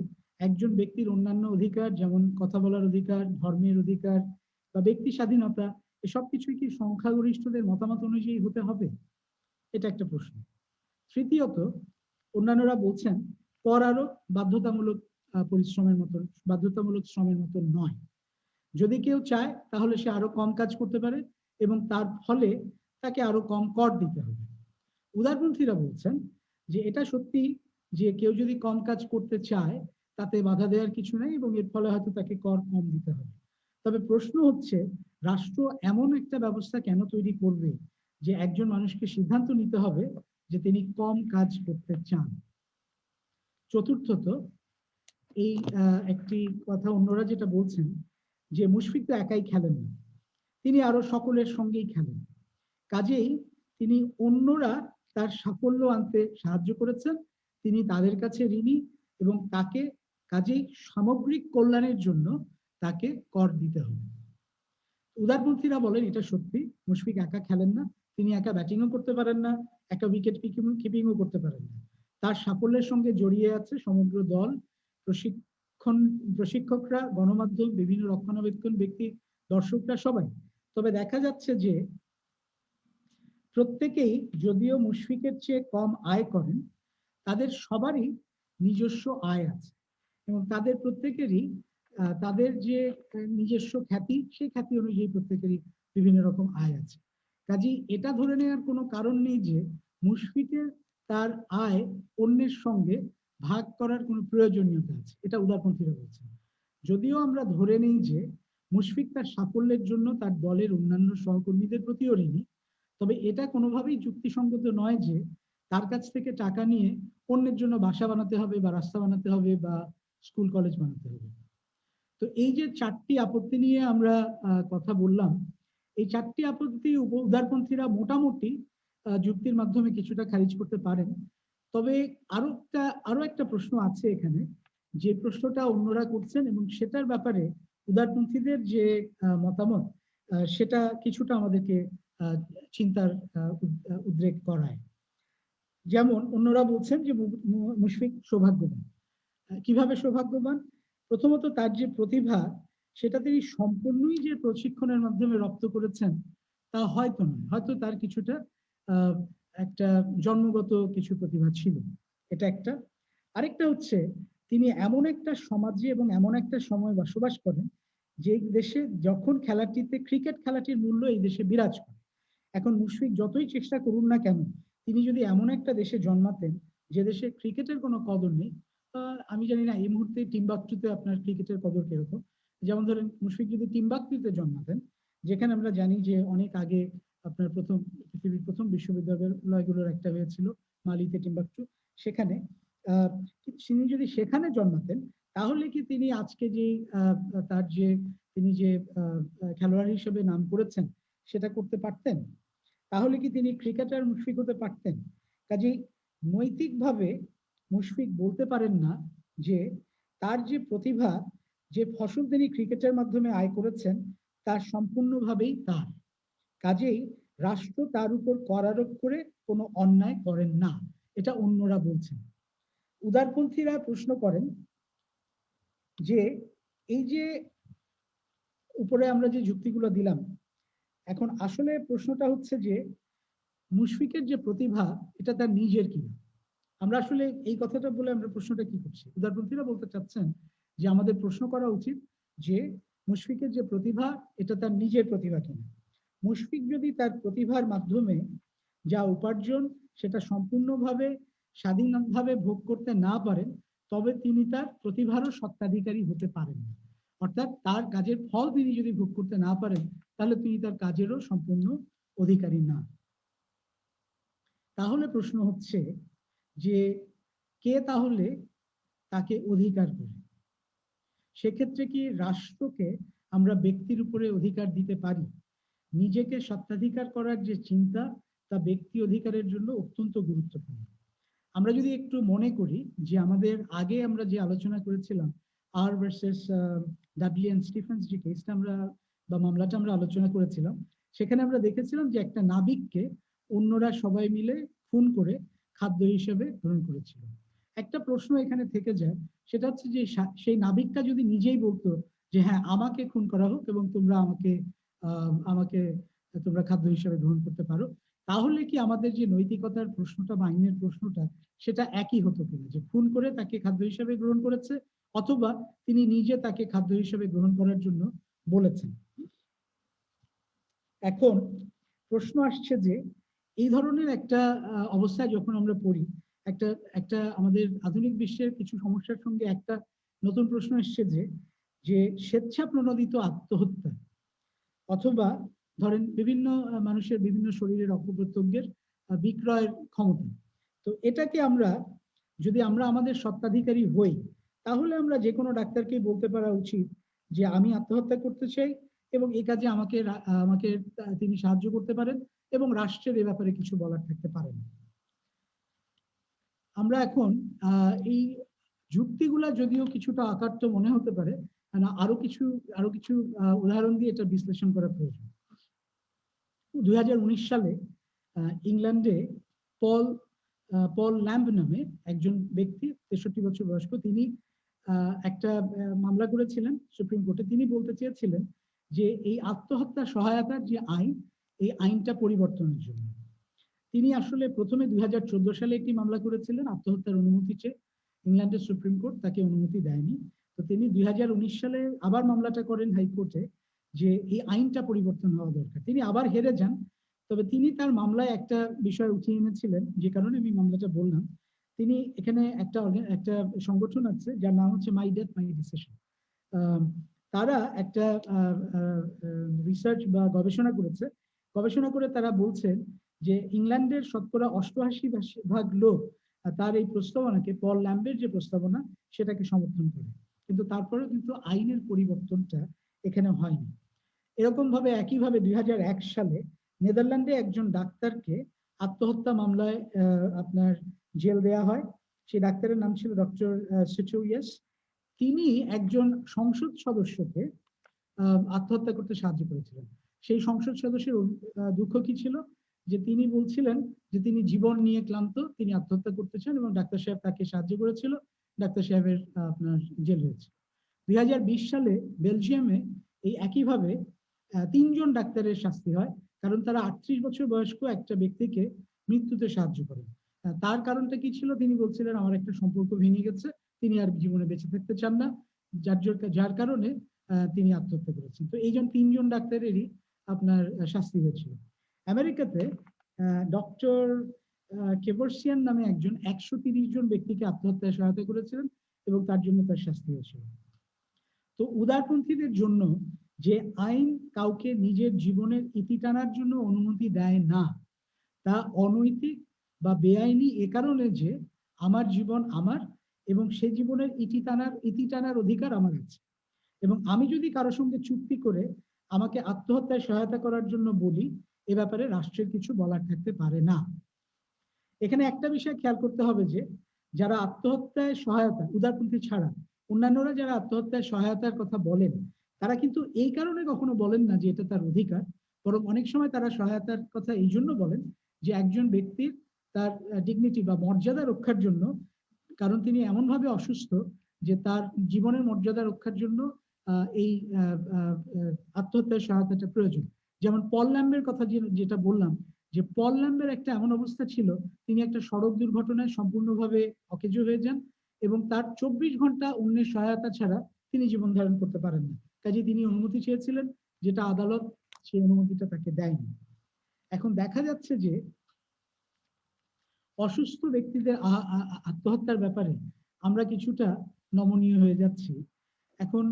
একজন ব্যক্তির অন্যান্য অধিকার, যেমন কথা বলার অধিকার, ধর্মের অধিকার বা ব্যক্তি স্বাধীনতা, এসব কিছুই কি সংখ্যাগরিষ্ঠদের মতামত অনুযায়ী হতে হবে? এটা একটা প্রশ্ন। তৃতীয়ত, অন্যান্যরা বলছেন কর আরো বাধ্যতামূলক পরিশ্রমের মতো, বাধ্যতামূলক শ্রমের মতো নয়। যদি কেউ চায় তাহলে সে আরো কম কাজ করতে পারে এবং তার ফলে তাকে আরো কম কর দিতে হবে। উদারপন্থীরা বলছেন যে এটা সত্যি যে কেউ যদি কম কাজ করতে চায় তাতে বাধা দেওয়ার কিছু নেই এবং এর ফলে হয়তো তাকে কর কম দিতে হবে। তবে প্রশ্ন হচ্ছে, রাষ্ট্র এমন একটা ব্যবস্থা কেন তৈরি করবে যে একজন মানুষকে সিদ্ধান্ত নিতে হবে যে তিনি কম কাজ করতে চান? চতুর্থত, এই একটি কথা অন্যরা যেটা বলছেন যে মুশফিক তো একাই খেলেন না, তিনি আরো সকলের সঙ্গেই খেলেন। কাজেই তিনি অন্যরা তার সাফল্য আনতে সাহায্য করেছেন, তিনি তাদের কাছে ঋণী এবং তাকে কাজেই সামগ্রিক কল্যাণের জন্য তাকে কর দিতে হবে। উদারপন্থীরা বলেন এটা সত্যি, মুশফিক একা খেলেন না, তিনি একা ব্যাটিংও করতে পারেন না, একা উইকেট কিপিংও করতে পারেন না। তার সাফল্যের সঙ্গে জড়িয়ে আছে সমগ্র দল, প্রশিক্ষকরা, গণমাধ্যম, বিভিন্ন রক্ষণাবেক্ষণ ব্যক্তি, দর্শকরা, সবাই। তবে দেখা যাচ্ছে যে প্রত্যেকেই যদিও মুশফিকের চেয়ে কম আয় করেন, তাদের সবারই নিজস্ব আয় আছে এবং তাদের প্রত্যেকেরই তাদের যে নিজস্ব খ্যাতি, সেই খ্যাতি অনুযায়ী প্রত্যেকেরই বিভিন্ন রকম আয় আছে। কাজেই এটা ধরে নেওয়ার কোনো কারণ নেই যে মুশফিকের তার আয় অন্যের সঙ্গে ভাগ করার কোনো প্রয়োজনীয়তা আছে, এটা উদারপন্থীরা বলছেন। যদিও আমরা ধরে নেই যে মুশফিক তার সাফল্যের জন্য তার দলের অন্যান্য সহকর্মীদের প্রতিও ঋণী, তবে এটা কোনোভাবেই যুক্তিসঙ্গত নয় যে তার কাছ থেকে টাকা নিয়ে অন্যের জন্য বাসা বানাতে হবে বা রাস্তা বানাতে হবে বা স্কুল কলেজ বানাতে হবে। তো এই যে চারটি আপত্তি নিয়ে আমরা কথা বললাম, এই চারটি আপত্তি উদারপন্থীরা মোটামুটি যুক্তির মাধ্যমে কিছুটা খারিজ করতে পারেন। তবে আরো একটা প্রশ্ন আছে এখানে, যে প্রশ্নটা অন্যরা করছেন এবং সেটার ব্যাপারে উদারপন্থীদের যে মতামত সেটা কিছুটা আমাদেরকে চিন্তার উদ্রেক করায়। যেমন অন্যরা বলছেন যে মুশফিক সৌভাগ্যবান। কিভাবে সৌভাগ্যবান? প্রথমত তার যে প্রতিভা সেটা তিনি সম্পূর্ণই যে প্রশিক্ষণের মাধ্যমে রপ্ত করেছেন তা হয়তো নয়, হয়তো তার কিছুটা একটা জন্মগত কিছু প্রতিভা ছিল, এটা একটা। আরেকটা হচ্ছে তিনি এমন একটা সমাজে এবং এমন একটা সময় বসবাস করেন যে দেশে যখন খেলাটিতে ক্রিকেট খেলাটির মূল্য এই দেশে বিরাজ করে। এখন মুশফিক যতই চেষ্টা করুন না কেন, তিনি যদি এমন একটা দেশে জন্মাতেন যে দেশে ক্রিকেটের কোনো কদর নেই, আমি জানি না এই মুহূর্তে টিম্বাকটুতে আপনার ক্রিকেটের কদর কিরকম। যেমন ধরেন মুশফিক যদি টিম্বাকটুতে জন্মাতেন, যেখানে আমরা জানি যে অনেক আগে আপনার পৃথিবীর প্রথম বিশ্ববিদ্যালয়গুলোর একটা হয়েছিল মালিতে টিম্বাকটু, সেখানে তিনি যদি সেখানে জন্মাতেন তাহলে কি তিনি আজকে যে তার যে তিনি যে খেলোয়াড় হিসেবে নাম করেছেন সেটা করতে পারতেন? তাহলে কি তিনি ক্রিকেটার মুশফিক হতে পারতেন? কাজেই নৈতিকভাবে মুশফিক বলতে পারেন না যে তার যে প্রতিভা, যে ফসল তিনি ক্রিকেটের মাধ্যমে আয় করেছেন তার সম্পূর্ণভাবেই তার। কাজেই রাষ্ট্র তার উপর কর আরোপ করে কোনো অন্যায় করেন না, এটা অন্যরা বলছেন। উদারপন্থীরা প্রশ্ন করেন যে এই যে উপরে আমরা যে যুক্তিগুলো দিলাম, এখন আসলে প্রশ্নটা হচ্ছে যে মুশফিকের যে প্রতিভা এটা তার নিজের কিনা। আমরা আসলে এই কথাটা বলে আমরা প্রশ্নটা কি করছি, উদারপন্থীরা বলতে চাচ্ছেন যে আমাদের প্রশ্ন করা উচিত যে মুশফিকের যে প্রতিভা এটা তার নিজের প্রতিভা কিনা। মুশফিক যদি তার প্রতিভার মাধ্যমে যা উপার্জন সেটা সম্পূর্ণভাবে স্বাধীনভাবে ভোগ করতে না পারেন, তবে তিনি তার প্রতিভারও স্বত্বাধিকারী হতে পারেন না। অর্থাৎ তার কাজের ফল তিনি যদি ভোগ করতে না পারেন তাহলে তিনি তার কাজেরও সম্পূর্ণ অধিকারী না। তাহলে প্রশ্ন হচ্ছে যে কে তাহলে তাকে অধিকার করে? সেক্ষেত্রে কি রাষ্ট্রকে আমরা ব্যক্তির উপরে অধিকার দিতে পারি? নিজেকে স্বত্বাধিকার করার যে চিন্তা তা ব্যক্তি অধিকারের জন্য অত্যন্ত গুরুত্বপূর্ণ। আমরা যদি একটু মনে করি যে আমাদের আগে আমরা যে আলোচনা করেছিলাম আর ভার্সেস ডাডলি এন্ড স্টিফেন্স যে কেসটা আমরা বা মামলাটা আমরা আলোচনা করেছিলাম, সেখানে আমরা দেখেছিলাম যে একটা নাবিককে অন্যরা সবাই মিলে খুন করে খাদ্য হিসেবে গ্রহণ করেছিল। একটা প্রশ্ন এখানে থেকে যায়, সেটা হচ্ছে যে সেই নাবিকটা যদি নিজেই বলতো যে হ্যাঁ আমাকে খুন করা হোক এবং তোমরা আমাকে তোমরা খাদ্য হিসেবে গ্রহণ করতে পারো, তাহলে কি আমাদের যে নৈতিকতার প্রশ্নটা বা আইনের প্রশ্নটা সেটা একই হতো কিনা, যে খুন করে তাকে খাদ্য হিসেবে গ্রহণ করেছে অথবা তিনি নিজে তাকে খাদ্য হিসেবে গ্রহণ করার জন্য বলেছেন। এখন প্রশ্ন আসছে যে এই ধরনের একটা অবস্থায় যখন আমরা পড়ি, একটা একটা আমাদের আধুনিক বিশ্বের কিছু সমস্যার সঙ্গে একটা নতুন প্রশ্ন এসছে যে যে স্বেচ্ছা প্রণোদিত আত্মহত্যা অথবা ধরেন বিভিন্ন মানুষের বিভিন্ন শরীরের অঙ্গ-প্রত্যঙ্গের বিক্রয়ের ক্ষমতা, তো এটাকে আমরা যদি আমরা আমাদের স্বত্বাধিকারী হই তাহলে আমরা যে কোনো ডাক্তারকেই বলতে পারা উচিত যে আমি আত্মহত্যা করতে চাই এবং এই কাজে আমাকে আমাকে তিনি সাহায্য করতে পারেন এবং রাষ্ট্রের এ ব্যাপারে কিছু বলার থাকতে পারে না। আমরা এখন এই যুক্তিগুলা যদিও কিছুটা আকার্ত মনে হতে পারে, আরো কিছু উদাহরণ দিয়ে এটা বিশ্লেষণ করা প্রয়োজন। 2019 সালে ইংল্যান্ডে পল ল্যাম্ব নামে একজন ব্যক্তি 63 বছর বয়স্ক, তিনি একটা মামলা করেছিলেন সুপ্রিম কোর্টে। তিনি বলতে চেয়েছিলেন যে এই আত্মহত্যা সহায়তার যে আইন, এই আইনটা পরিবর্তনের জন্য। তিনি আসলে প্রথমে 2014 সালে একটি মামলা করেছিলেন আত্মহত্যার অনুমতি চেয়ে, ইংল্যান্ডের সুপ্রিম কোর্ট তাকে অনুমতি দেয়নি। তো তিনি 2019 সালে আবার মামলাটা করেন হাইকোর্টে যে এই আইনটা পরিবর্তন হওয়া দরকার। তিনি আবার হেরে যান, তবে তিনি তার মামলায় একটা বিষয় উঠিয়ে এনেছিলেন, যে কারণে আমি মামলাটা বললাম। তিনি এখানে একটা সংগঠন আছে যার নাম হচ্ছে মাই ডেথ মাই ডিসিশন। তারা একটা রিসার্চ বা গবেষণা করেছে। গবেষণা করে তারা বলছেন যে ইংল্যান্ডের শতকরা 88% লোক তার এই প্রস্তাবনাকে, পল ল্যাম্বের যে প্রস্তাবনা সেটাকে সমর্থন করে, কিন্তু তারপরেও কিন্তু আইনের পরিবর্তনটা এখানে হয়নি। এরকম ভাবে একইভাবে 2001 সালে নেদারল্যান্ডে একজন ডাক্তারকে আত্মহত্যা মামলায় আপনার জেল দেয়া হয়। সেই ডাক্তারের নাম ছিল ডক্টর সিচুইয়াস। তিনি একজন সংসদ সদস্যকে আত্মহত্যা করতে সাহায্য করেছিলেন। সেই সংসদ সদস্যের দুঃখ কি ছিল, যে তিনি বলছিলেন যে তিনি জীবন নিয়ে ক্লান্ত, তিনি আত্মহত্যা করতে চান, এবং ডাক্তার সাহেব তাকে সাহায্য করেছিল। ডাক্তার সাহেবের আপনার জেল হয়েছে। 2020 সালে বেলজিয়ামে এই একইভাবে 3জন ডাক্তারের শাস্তি হয়, কারণ তারা 38 বছর বয়স্ক একটা ব্যক্তিকে মৃত্যুতে সাহায্য করেন। তার কারণটা কি ছিল, তিনি বলছিলেন আমার একটা সম্পর্ক ভেঙে গেছে, তিনি আর জীবনে বেঁচে থাকতে চান না, যার কারণে তিনি আত্মহত্যা করেছেন। তো এই 3জন ডাক্তারেরই আপনার শাস্তি হয়েছিল। আমেরিকাতে ডক্টর কেবর্সিয়ান নামে একজন 130 জন ব্যক্তিকে আত্মহত্যায় সহায়তা করেছিলেন এবং তার জন্য তার শাস্তি হয়েছিল। তো উদারপন্থীদের জন্য যে আইন কাউকে নিজের জীবনের ইতি টানার জন্য অনুমতি দেয় না, তা অনৈতিক বা বেআইনি এ কারণে যে আমার জীবন আমার, এবং সে জীবনের ইতি টানার অধিকার আমার আছে। এবং আমি যদি কারোর সঙ্গে চুক্তি করে আমাকে আত্মহত্যায় সহায়তা করার জন্য বলি, এ ব্যাপারে রাষ্ট্রের কিছু বলার থাকতে পারে না। এখানে একটা বিষয় খেয়াল করতে হবে যে যারা আত্মহত্যায় সহায়তা, উদারপন্থী ছাড়া অন্যান্যরা যারা আত্মহত্যায় সহায়তার কথা বলেন, তারা কিন্তু এই কারণে কখনো বলেন না যে এটা তার অধিকার, বরং অনেক সময় তারা সহায়তার কথা এই জন্য বলেন যে একজন ব্যক্তির তার ডিগনিটি বা মর্যাদা রক্ষার জন্য, কারণ তিনি এমনভাবে অসুস্থ যে তার জীবনের মর্যাদা রক্ষার জন্য এই আত্মহত্যার সহায়তাটা প্রয়োজন। যেমন পল ল্যাম্বের কথা যেটা বললাম, যে পল ল্যাম্বের একটা এমন অবস্থা ছিল, তিনি একটা সড়ক দুর্ঘটনায় সম্পূর্ণভাবে অকেজো হয়ে যান এবং তার 24 ঘন্টা অন্যের সহায়তা ছাড়া তিনি জীবন ধারণ করতে পারেন না। কাজে তিনি অনুমতি চেয়েছিলেন, যেটা আদালত সেই অনুমতিটা তাকে দেয়নি। এখন দেখা যাচ্ছে যে অসুস্থ ব্যক্তিদের আত্মহত্যার ব্যাপারে আমরা কিছুটা নমনীয় হয়ে যাচ্ছি। এখন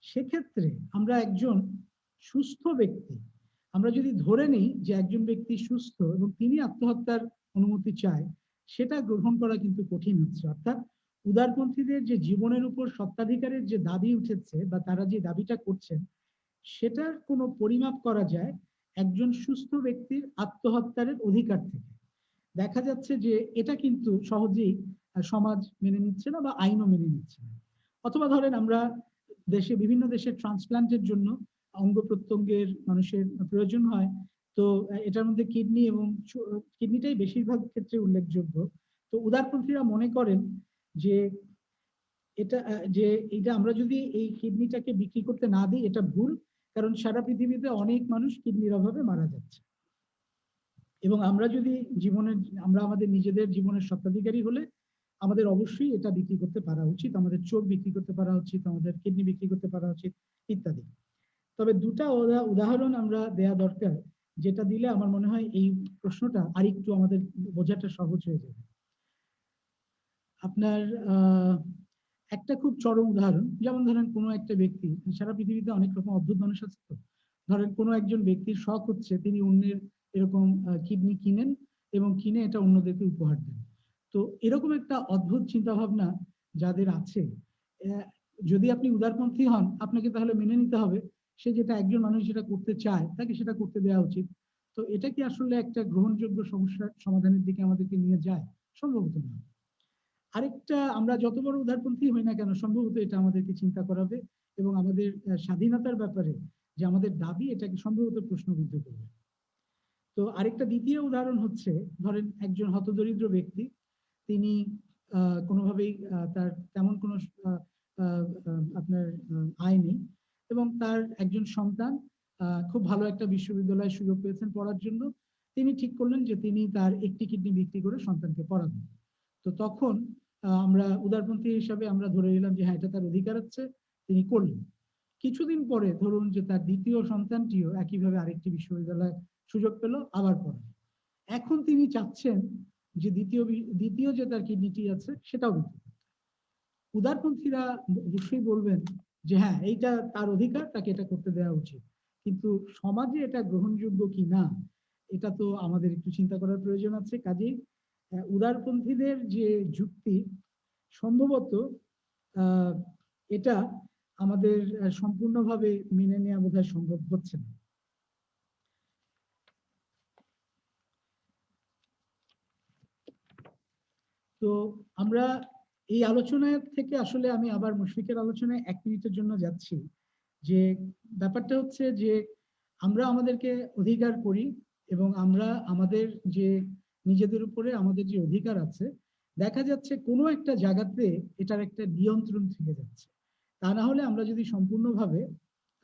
সেক্ষেত্রে আমরা একজন সুস্থ ব্যক্তি, আমরা যদি ধরে নিই যে একজন ব্যক্তি সুস্থ এবং তিনি আত্মহত্যার অনুমতি চায়, সেটা গ্রহণ করা কিন্তু কঠিন হচ্ছে। অর্থাৎ উদারপন্থীদের যে জীবনের উপর সত্ত্বাধিকারের যে দাবি উঠেছে বা তারা যে দাবিটা করছেন, সেটার কোনো পরিমাপ করা যায় একজন সুস্থ ব্যক্তির আত্মহত্যার অধিকার থেকে। দেখা যাচ্ছে যে এটা কিন্তু সহজেই সমাজ মেনে নিচ্ছে না বা আইনও মেনে নিচ্ছে না। অথবা ধরেন আমরা বিভিন্ন দেশে ট্রান্সপ্লান্টের জন্য অঙ্গ প্রত্যঙ্গের মানুষের প্রয়োজন হয়, তো এটার মধ্যে কিডনি এবং কিডনিটাই বেশিরভাগ ক্ষেত্রে উল্লেখযোগ্য। তো উদারপন্থীরা মনে করেন যে এটা আমরা যদি এই কিডনিটাকে বিক্রি করতে না দিই, এটা ভুল, কারণ সারা পৃথিবীতে অনেক মানুষ কিডনির অভাবে মারা যাচ্ছে। এবং আমরা আমাদের নিজেদের জীবনের স্বত্বাধিকারী হলে আমাদের অবশ্যই এটা বিক্রি করতে পারা উচিত, আমাদের চোখ বিক্রি করতে পারা উচিত, আমাদের কিডনি বিক্রি করতে পারা উচিত ইত্যাদি। তবে দুটা উদাহরণ আমরা দেয়া দরকার, যেটা দিলে আমার মনে হয় এই প্রশ্নটা আরেকটু আমাদের বোঝাটা সহজ হয়ে যাবে। আপনার একটা খুব চরম উদাহরণ, যেমন ধরেন কোনো একটা ব্যক্তি, সারা পৃথিবীতে অনেক রকম অদ্ভুত মানুষ আছে, তো ধরেন কোনো একজন ব্যক্তির শখ হচ্ছে তিনি অন্যের এরকম কিডনি কিনেন এবং কিনে এটা অন্যদেরকে উপহার দেন। তো এরকম একটা অদ্ভুত চিন্তা ভাবনা যাদের আছে, যদি আপনি উদারপন্থী হন, আপনাকে তাহলে মেনে নিতে হবে সে যেটা একজন মানুষ যেটা করতে চায় তাকে সেটা করতে দেওয়া উচিত। তো এটা কি আসলে একটা গ্রহণযোগ্য সমস্যার সমাধানের দিকে আমাদেরকে নিয়ে যায়? সম্ভবত না। আরেকটা, আমরা যত বড় উদারপন্থী হই না কেন, সম্ভবত এটা আমাদেরকে চিন্তা করাবে এবং আমাদের স্বাধীনতার ব্যাপারে যে আমাদের দাবি, এটাকে সম্ভবত প্রশ্নবিদ্ধ করবে। তো আরেকটা দ্বিতীয় উদাহরণ হচ্ছে, ধরেন একজন হতদরিদ্র ব্যক্তি, তিনি কোনোভাবেই তার তেমন কোনো আপনার আয় নেই, এবং তার একজন সন্তান খুব ভালো একটা বিশ্ববিদ্যালয়ে সুযোগ পেয়েছেন পড়ার জন্য। তিনি ঠিক করলেন যে তিনি তার একটি কিডনি বিক্রি করে সন্তানকে পড়াবেন। তো তখন আমরা উদারপন্থী হিসাবে আমরা ধরে নিলাম যে হ্যাঁ, এটা তার অধিকার আছে, তিনি করলেন। কিছুদিন পরে ধরুন যে তার দ্বিতীয় সন্তানটিও একইভাবে আরেকটি বিশ্ববিদ্যালয়ে সুযোগ পেল আবার পড়ার। এখন তিনি চাচ্ছেন যে দ্বিতীয় যে তার কিডনিটি আছে সেটাও বিক্রি করতে। উদারপন্থীরা অবশ্যই বলবেন যে হ্যাঁ, এইটা তার অধিকার, তাকে এটা করতে দেওয়া উচিত। কিন্তু সমাজে এটা গ্রহণযোগ্য কি না, এটা তো আমাদের একটু চিন্তা করার প্রয়োজন আছে। কাজেই উদারপন্থীদের যে যুক্তি, সম্ভবত এটা আমাদের সম্পূর্ণভাবে মেনে নেওয়া বোধহয় সম্ভব হচ্ছে না। তো আমরা এই আলোচনা থেকে আসলে আমি আবার মুশফিকের আলোচনায় 1 মিনিটের জন্য যাচ্ছি, যে ব্যাপারটা হচ্ছে যে আমরা আমাদেরকে অধিকার করি এবং আমরা আমাদের যে নিজেদের উপরে আমাদের যে অধিকার আছে, দেখা যাচ্ছে কোনো একটা জায়গাতে এটার একটা নিয়ন্ত্রণ থেকে যাচ্ছে। তা না হলে আমরা যদি সম্পূর্ণভাবে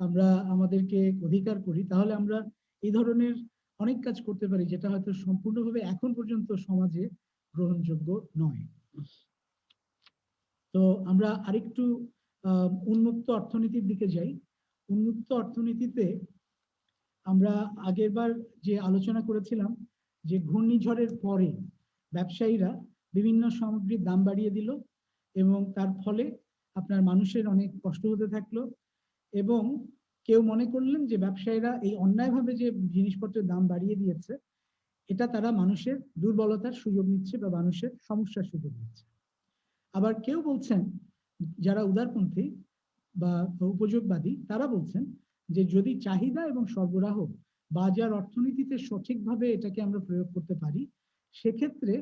আমরা আমাদেরকে অধিকার করি, তাহলে আমরা এই ধরনের অনেক কাজ করতে পারি যেটা হয়তো সম্পূর্ণভাবে এখন পর্যন্ত সমাজে গ্রহণযোগ্য নয়। তো আমরা আরেকটু উন্মুক্ত অর্থনীতির দিকে যাই। উন্মুক্ত অর্থনীতিতে আমরা আগেরবার যে আলোচনা করেছিলাম যে ঘূর্ণিঝড়ের পরে ব্যবসায়ীরা বিভিন্ন সামগ্রীর দাম বাড়িয়ে দিল এবং তার ফলে আপনার মানুষের অনেক কষ্ট হতে থাকলো, এবং কেউ মনে করলেন যে ব্যবসায়ীরা এই অন্যায়ভাবে যে জিনিসপত্রের দাম বাড়িয়ে দিয়েছে, এটা তারা মানুষের দুর্বলতার সুযোগ নিচ্ছে বা মানুষের সমস্যার সুযোগ নিচ্ছে। আবার কেউ বলছেন, যারা উদারপন্থী বা উপযোগবাদী, তারা বলছেন যে যদি চাহিদা এবং সরবরাহ বাজার অর্থনীতিতে সঠিকভাবে এটাকে আমরা প্রয়োগ করতে পারি, সেক্ষেত্রে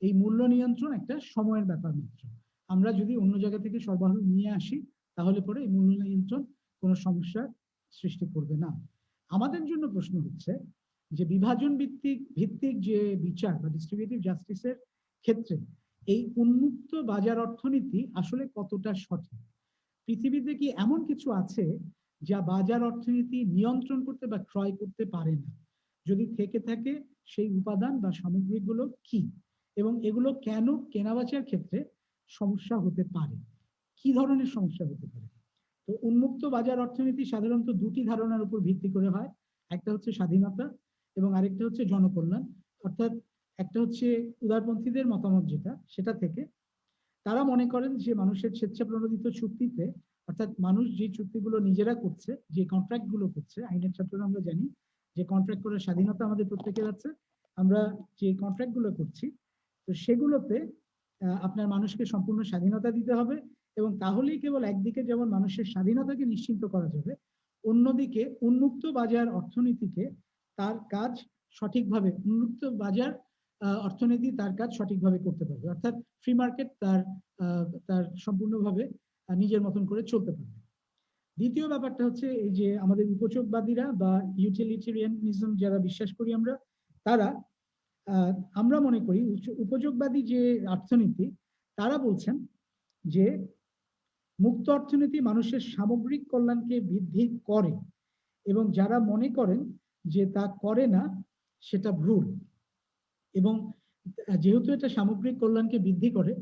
এই মূল্য নিয়ন্ত্রণ একটা সময়ের ব্যাপার মাত্র। আমরা যদি অন্য জায়গা থেকে সরবরাহ নিয়ে আসি, তাহলে পরে এই মূল্য নিয়ন্ত্রণ কোনো সমস্যার সৃষ্টি করবে না। আমাদের জন্য প্রশ্ন হচ্ছে যে বিভাজন ভিত্তিক যে বিচার বা ডিস্ট্রিবিউটিভ জাস্টিসের ক্ষেত্রে এই উন্মুক্ত বাজার অর্থনীতি আসলে কতটা সঠিক। পৃথিবীতে কি এমন কিছু আছে যা বাজার অর্থনীতি নিয়ন্ত্রণ করতে বা ক্রয় করতে পারে না? যদি থেকে থাকে, সেই উপাদান বা সামগ্রীগুলো কি, এবং এগুলো কেন কেনাবেচার ক্ষেত্রে সমস্যা হতে পারে, কি ধরনের সমস্যা হতে পারে? তো উন্মুক্ত বাজার অর্থনীতি সাধারণত দুটি ধারণার উপর ভিত্তি করে হয়। একটা হচ্ছে স্বাধীনতা এবং আরেকটা হচ্ছে জনকল্যাণ। অর্থাৎ একটা হচ্ছে উদারপন্থীদের মতামত যেটা, সেটা থেকে তারা মনে করেন যে মানুষের স্বেচ্ছাপ্রণোদিত চুক্তিতে, অর্থাৎ মানুষ যে চুক্তিগুলো নিজেরা করছে, যে কন্ট্রাক্ট গুলো করছে, আইনের ছাত্ররা আমরা জানি যে কন্ট্রাক্ট করার স্বাধীনতা আমাদের প্রত্যেকের আছে। আমরা যে কন্ট্রাক্ট গুলো করছি, তো সেগুলোতে আপনার মানুষকে সম্পূর্ণ স্বাধীনতা দিতে হবে, এবং তাহলেই কেবল একদিকে যেমন মানুষের স্বাধীনতাকে নিশ্চিন্ত করা যাবে, অন্যদিকে উন্মুক্ত বাজার অর্থনীতিকে তার কাজ সঠিকভাবে, উন্মুক্ত বাজার অর্থনীতি তার কাজ সঠিকভাবে করতে পারবে। অর্থাৎ ফ্রি মার্কেট তার সম্পূর্ণভাবে নিজের মতন করে চলতে পারবে। দ্বিতীয় ব্যাপারটা হচ্ছে এই যে আমাদের উপযোগবাদীরা বা ইউটিলিটেরিয়ানিজম যারা বিশ্বাস করি আমরা, তারা আমরা মনে করি উপযোগবাদী যে অর্থনীতি, তারা বলছেন যে মুক্ত অর্থনীতি মানুষের সামগ্রিক কল্যাণকে বৃদ্ধি করে, এবং যারা মনে করেন যে তা করে না, সেটা ভুল। এবং যেহেতু এটা সামগ্রিক কল্যাণকে বৃদ্ধি করে,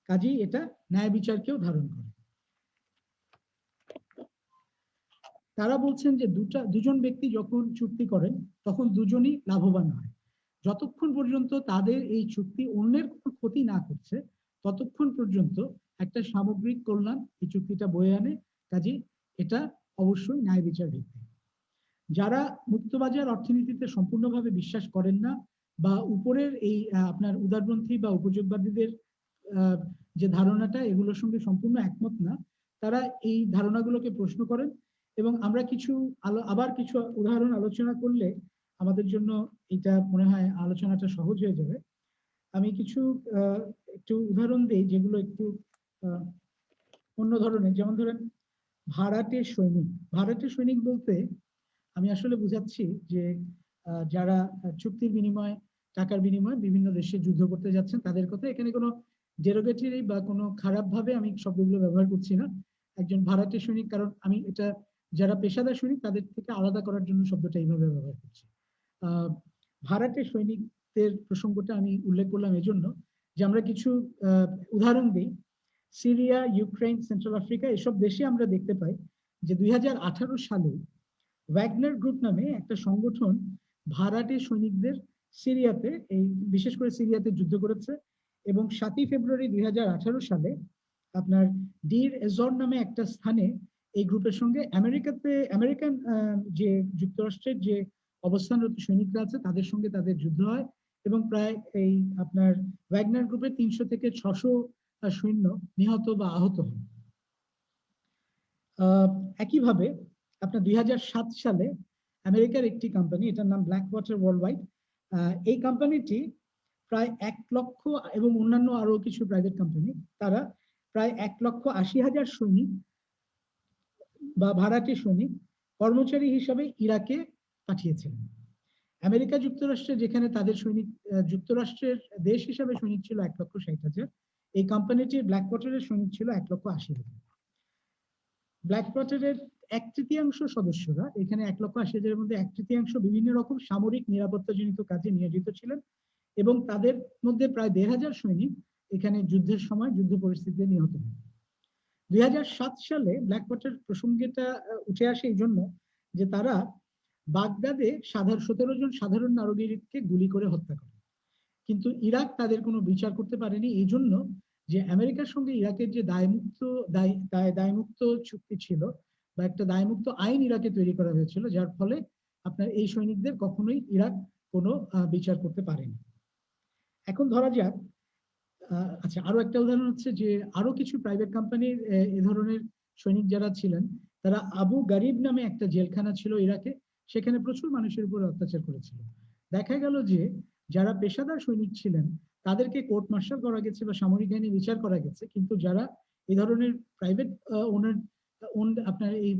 কাজেই এটা ন্যায় বিচারকেও ধারণ করে। তারা বলছেন যে দুজন ব্যক্তি যখন চুক্তি করেন, তখন দুজনই লাভবান হয়। যতক্ষণ পর্যন্ত তাদের এই চুক্তি অন্যের কোনো ক্ষতি না করছে, ততক্ষণ পর্যন্ত একটা সামগ্রিক কল্যাণ এই চুক্তিটা বয়ে আনে। কাজেই এটা অবশ্যই ন্যায় বিচার ভিত্তিক। যারা মুক্তবাজার অর্থনীতিতে সম্পূর্ণভাবে বিশ্বাস করেন না, বা উপরের এই আপনার উদারপন্থী বা উপযোগবাদীদের যে ধারণাটা, এগুলোর সঙ্গে সম্পূর্ণ একমত না, তারা এই ধারণাগুলোকে প্রশ্ন করেন। এবং আমরা আবার কিছু উদাহরণ আলোচনা করলে আমাদের জন্য এটা মনে হয় আলোচনাটা সহজ হয়ে যাবে। আমি কিছু একটু উদাহরণ দিই যেগুলো একটু অন্য ধরনের। যেমন ধরেন ভাড়াটে সৈনিক। ভাড়াটে সৈনিক বলতে আমি আসলে বুঝাচ্ছি যে যারা চুক্তির বিনিময়ে, টাকার বিনিময়ে বিভিন্ন দেশে যুদ্ধ করতে যাচ্ছেন, তাদের কথা। এখানে কোনো ডেরোগেটরি বা কোনো খারাপ ভাবে আমি শব্দগুলো ব্যবহার করছি না। একজন ভাড়াটে সৈনিক, কারণ আমি এটা যারা পেশাদার সৈনিক তাদের থেকে আলাদা করার জন্য শব্দটা এইভাবে ব্যবহার করছি। ভাড়াটে সৈনিকদের প্রসঙ্গটা আমি উল্লেখ করলাম এজন্য যে আমরা কিছু উদাহরণ দিই। সিরিয়া, ইউক্রেন, সেন্ট্রাল আফ্রিকা, এসব দেশে আমরা দেখতে পাই যে 2018 সালে ওয়াগনার গ্রুপ নামে একটা সংগঠন ভাড়াটে সৈনিকদের সিরিয়াতে, এই বিশেষ করে সিরিয়াতে যুদ্ধ করেছে। এবং 7ই ফেব্রুয়ারি 2018 সালে আপনার ডির এজর নামে একটা স্থানে এই গ্রুপের সঙ্গে আমেরিকান যে যুক্তরাষ্ট্রের যে অবস্থানরত সৈনিকরা আছে, তাদের সঙ্গে তাদের যুদ্ধ হয়, এবং প্রায় এই আপনার ওয়াগনার গ্রুপের 300 থেকে 600 সৈন্য নিহত বা আহত হন। একইভাবে আপনার 2007 সালে আমেরিকার একটি কোম্পানি, এটার নাম ব্ল্যাক ওয়াটার ওয়ার্ল্ড ওয়াইড, এই কোম্পানিটি প্রায় 1 লক্ষ, এবং অন্যান্য আরো কিছু প্রাইভেট কোম্পানি, তারা প্রায় 1,80,000 সৈনিক বা ভাড়াটে সৈনিক কর্মচারী হিসাবে ইরাকে পাঠিয়েছিলেন। আমেরিকা যুক্তরাষ্ট্রে যেখানে তাদের সৈনিক, যুক্তরাষ্ট্রের দেশ হিসাবে সৈনিক ছিল 1,60,000, এই কোম্পানিটির ব্ল্যাক ওয়াটারের সৈনিক ছিল 1,80,000। ব্ল্যাক ওয়াটারের 1/3 সদস্যরা, এখানে 1,80,000-এর মধ্যে 1/3 বিভিন্ন রকম সামরিক নিরাপত্তাজনিত কাজে নিয়োজিত ছিলেন এবং তাদের মধ্যে প্রায় 1,500 সৈনিক এখানে যুদ্ধের সময় যুদ্ধ পরিস্থিতিতে নিহত হন। 2007 সালে ব্ল্যাক ওয়াটার প্রসঙ্গটা উঠে আসে এই জন্য যে তারা বাগদাদে 17 জন সাধারণ নাগরিককে গুলি করে হত্যা করে, কিন্তু ইরাক তাদের কোনো বিচার করতে পারেনি এই জন্য যে আমেরিকার সঙ্গে ইরাকের যে দায়মুক্ত চুক্তি ছিল বা একটা দায়মুক্ত আইন ইরাকে তৈরি করা হয়েছিল, যার ফলে আপনার এই সৈনিকদের কখনোই ইরাক কোনো বিচার করতে পারেনি। এখন ধরা যাক, আচ্ছা, আরো একটা উদাহরণ হচ্ছে যে আরো কিছু প্রাইভেট কোম্পানির এ ধরনের সৈনিক যারা ছিলেন, তারা আবু গারিব নামে একটা জেলখানা ছিল ইরাকে, সেখানে প্রচুর মানুষের উপর অত্যাচার করেছিল। দেখা গেল যে যারা পেশাদার সৈনিক ছিলেন তাদেরকে কোর্ট মার্শাল করা গেছে বা সামরিক আইনে বিচার করা গেছে, কিন্তু যারা এই ধরনের প্রাইভেট আপনার এই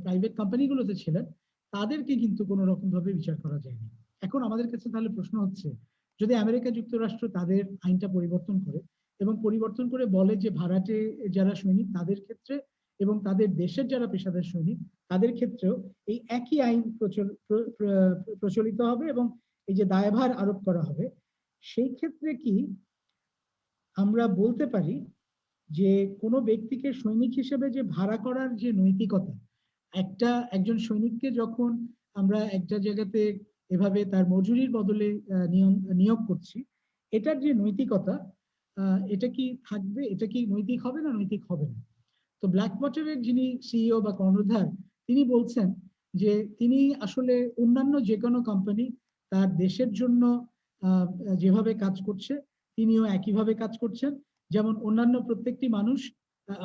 প্রাইভেট কোম্পানিগুলোতে ছিলেন তাদেরকে কিন্তু কোনো রকম ভাবে বিচার করা যায়নি। এখন আমাদের কাছে তাহলে প্রশ্ন হচ্ছে, যদি আমেরিকা যুক্তরাষ্ট্র তাদের আইনটা পরিবর্তন করে এবং পরিবর্তন করে বলে যে ভাড়াটে যারা সৈনিক তাদের ক্ষেত্রে এবং তাদের দেশের যারা পেশাদার সৈনিক তাদের ক্ষেত্রেও এই একই আইন প্রচলিত হবে এবং এই যে দায়ভার আরোপ করা হবে, সেই ক্ষেত্রে কি আমরা বলতে পারি যে কোনো ব্যক্তিকে সৈনিক হিসেবে যে ভাড়া করার যে নৈতিকতা, একজন সৈনিককে যখন আমরা একটা জায়গাতে এভাবে তার মজুরির বদলে নিয়োগ করছি, এটার যে নৈতিকতা, এটা কি থাকবে, এটা কি নৈতিক হবে না নৈতিক হবে না? তো ব্ল্যাক ওয়াটারের যিনি সিইও বা কর্ণধার, তিনি বলছেন যে তিনি আসলে অন্যান্য যে কোনো কোম্পানি তার দেশের জন্য যেভাবে কাজ করছে তিনিও একইভাবে কাজ করছেন। যেমন অন্যান্য প্রত্যেকটি মানুষ,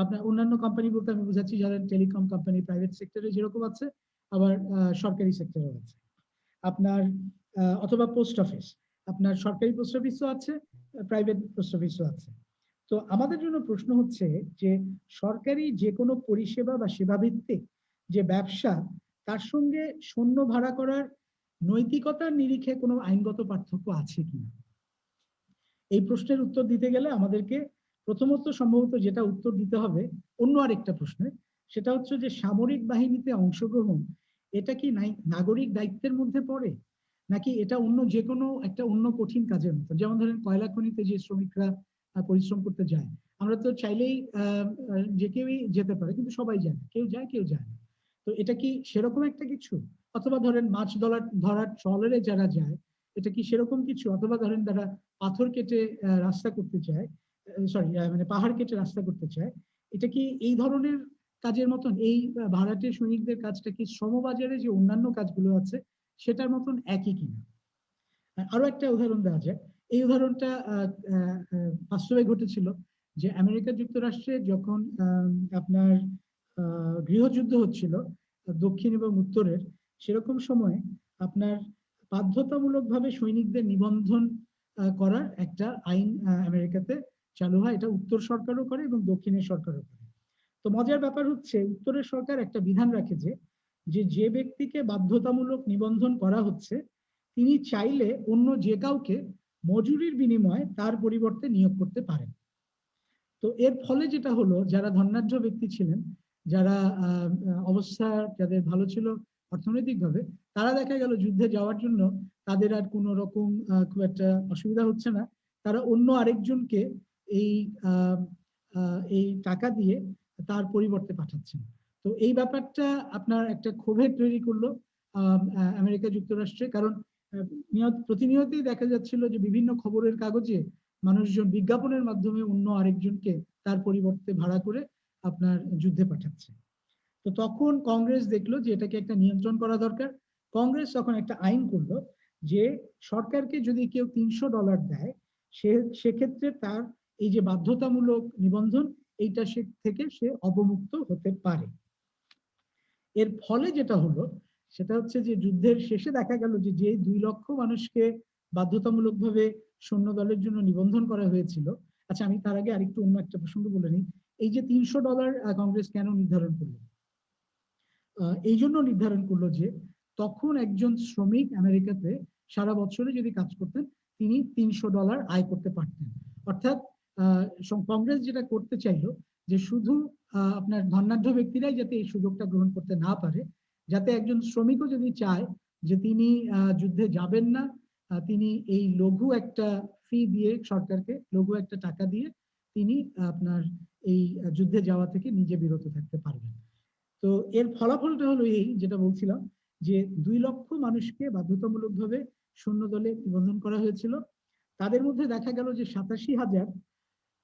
আপনার অন্যান্য কোম্পানি বলতে আমি বুঝাচ্ছি যারা টেলিকম কোম্পানি প্রাইভেট সেক্টরে যেরকম আছে, আবার সরকারি সেক্টরে আছে আপনার, অথবা পোস্ট অফিস, আপনার সরকারি পোস্ট অফিসও আছে, প্রাইভেট পোস্ট অফিসও আছে। তো আমাদের জন্য প্রশ্ন হচ্ছে যে সরকারি যে কোনো পরিষেবা বা সেবা ভিত্তিক যে ব্যবসা, তার সঙ্গে সৈন্য ভাড়া করার নৈতিকতার নিরিখে কোনো আইনগত পার্থক্য আছে কিনা? এই প্রশ্নের উত্তর দিতে গেলে আমাদেরকে প্রথমত সম্ভবত যেটা উত্তর দিতে হবে অন্য আরেকটা প্রশ্নে, সেটা হচ্ছে যে সামরিক বাহিনীতে অংশগ্রহণ এটা কি নাগরিক দায়িত্বের মধ্যে পড়ে, নাকি এটা অন্য যে কোনো একটা অন্য কঠিন কাজের মতো? যেমন ধরেন কয়লা খনিতে যে শ্রমিকরা পরিশ্রম করতে যায়, আমরা তো চাইলেই যে কেউই যেতে পারে, কিন্তু সবাই যায় না, কেউ যায় কেউ যায় না। তো এটা কি সেরকম একটা কিছু? অথবা ধরেন মাছ ধরার ট্রলারে যারা যায়, এটা কি সেরকম কিছু? অথবা ধরেন তারা পাথর কেটে রাস্তা করতে চায়, মানে পাহাড় কেটে রাস্তা করতে চায়, এটা কি এই ধরনের কাজের মতন? এই ভাড়াটে সৈনিকদের কাজটা কি শ্রমবাজারে যে অন্যান্য কাজগুলো আছে সেটার মতন একই কিনা? আরো একটা উদাহরণ দেওয়া যায়। এই উদাহরণটা বাস্তবে ঘটেছিল যে আমেরিকা যুক্তরাষ্ট্রে যখন আপনার গৃহযুদ্ধ হচ্ছিল দক্ষিণ এবং উত্তরের, সেরকম সময়ে আপনার বাধ্যতামূলকভাবে সৈনিকদের নিবন্ধন করার একটা আইন আমেরিকাতে চালু হয়। এটা উত্তর সরকারও করে এবং দক্ষিণের সরকারও করে। তো মজার ব্যাপার হচ্ছে উত্তরের সরকার একটা বিধান রাখে যে ব্যক্তিকে বাধ্যতামূলক নিবন্ধন করা হচ্ছে তিনি চাইলে অন্য যে কাউকে মজুরির বিনিময়ে তার পরিবর্তে নিয়োগ করতে পারেন। তো এর ফলে যেটা হলো, যারা ধনাঢ্য ব্যক্তি ছিলেন, যারা অবস্থা যাদের ভালো ছিল অর্থনৈতিকভাবে, তারা দেখা গেল যুদ্ধে যাওয়ার জন্য তাদের আর কোনো রকম খুব একটা অসুবিধা হচ্ছে না, তারা অন্য আরেকজনকে এই এই টাকা দিয়ে তার পরিবর্তে পাঠাচ্ছেন। তো এই ব্যাপারটা আপনার একটা ক্ষোভের তৈরি করলো আমেরিকা যুক্তরাষ্ট্রে, কারণ প্রতিনিয়তই দেখা যাচ্ছিল যে বিভিন্ন খবরের কাগজে মানুষজন বিজ্ঞাপনের মাধ্যমে অন্য আরেকজনকে তার পরিবর্তে ভাড়া করে আপনার যুদ্ধে পাঠাচ্ছে। তো তখন কংগ্রেস দেখলো যে এটাকে একটা নিয়ন্ত্রণ করা দরকার। কংগ্রেস তখন একটা আইন করলো যে সরকারকে যদি কেউ $300 দেয়, সেক্ষেত্রে তার এই যে বাধ্যতামূলক নিবন্ধন এইটা থেকে সে অবমুক্ত হতে পারে। এর ফলে যেটা হলো সেটা হচ্ছে যে যুদ্ধের শেষে দেখা গেল যে 2 লক্ষ মানুষকে বাধ্যতামূলকভাবে সৈন্য দলের জন্য নিবন্ধন করা হয়েছিল। আচ্ছা, আমি তার আগে আরেকটু অন্য একটা প্রসঙ্গ বলে নিই। এই যে $300 কংগ্রেস কেন নির্ধারণ করলো? এই জন্য নির্ধারণ করলো যে তখন একজন শ্রমিক আমেরিকাতে সারা বছরে যদি কাজ করতেন তিনি $300 আয় করতে পারতেন। অর্থাৎ কংগ্রেস যেটা করতে চাইলো যে শুধু আপনার ধনাঢ্য ব্যক্তিরাই যাতে এই সুযোগটা গ্রহণ করতে না পারে, যাতে একজন শ্রমিকও যদি চায় যে তিনি যুদ্ধে যাবেন না, তিনি এই লঘু একটা ফি দিয়ে সরকারকে লঘু একটা টাকা দিয়ে তিনি আপনার এই যুদ্ধে যাওয়া থেকে নিজে বিরত থাকতে পারবেন। তো এর ফলাফলটা হলো এই যেটা বলছিলাম যে 2 লক্ষ মানুষকে বাধ্যতামূলকভাবে সৈন্য দলে নিবন্ধন করা হয়েছিল। তাদের মধ্যে দেখা গেল যে 87,000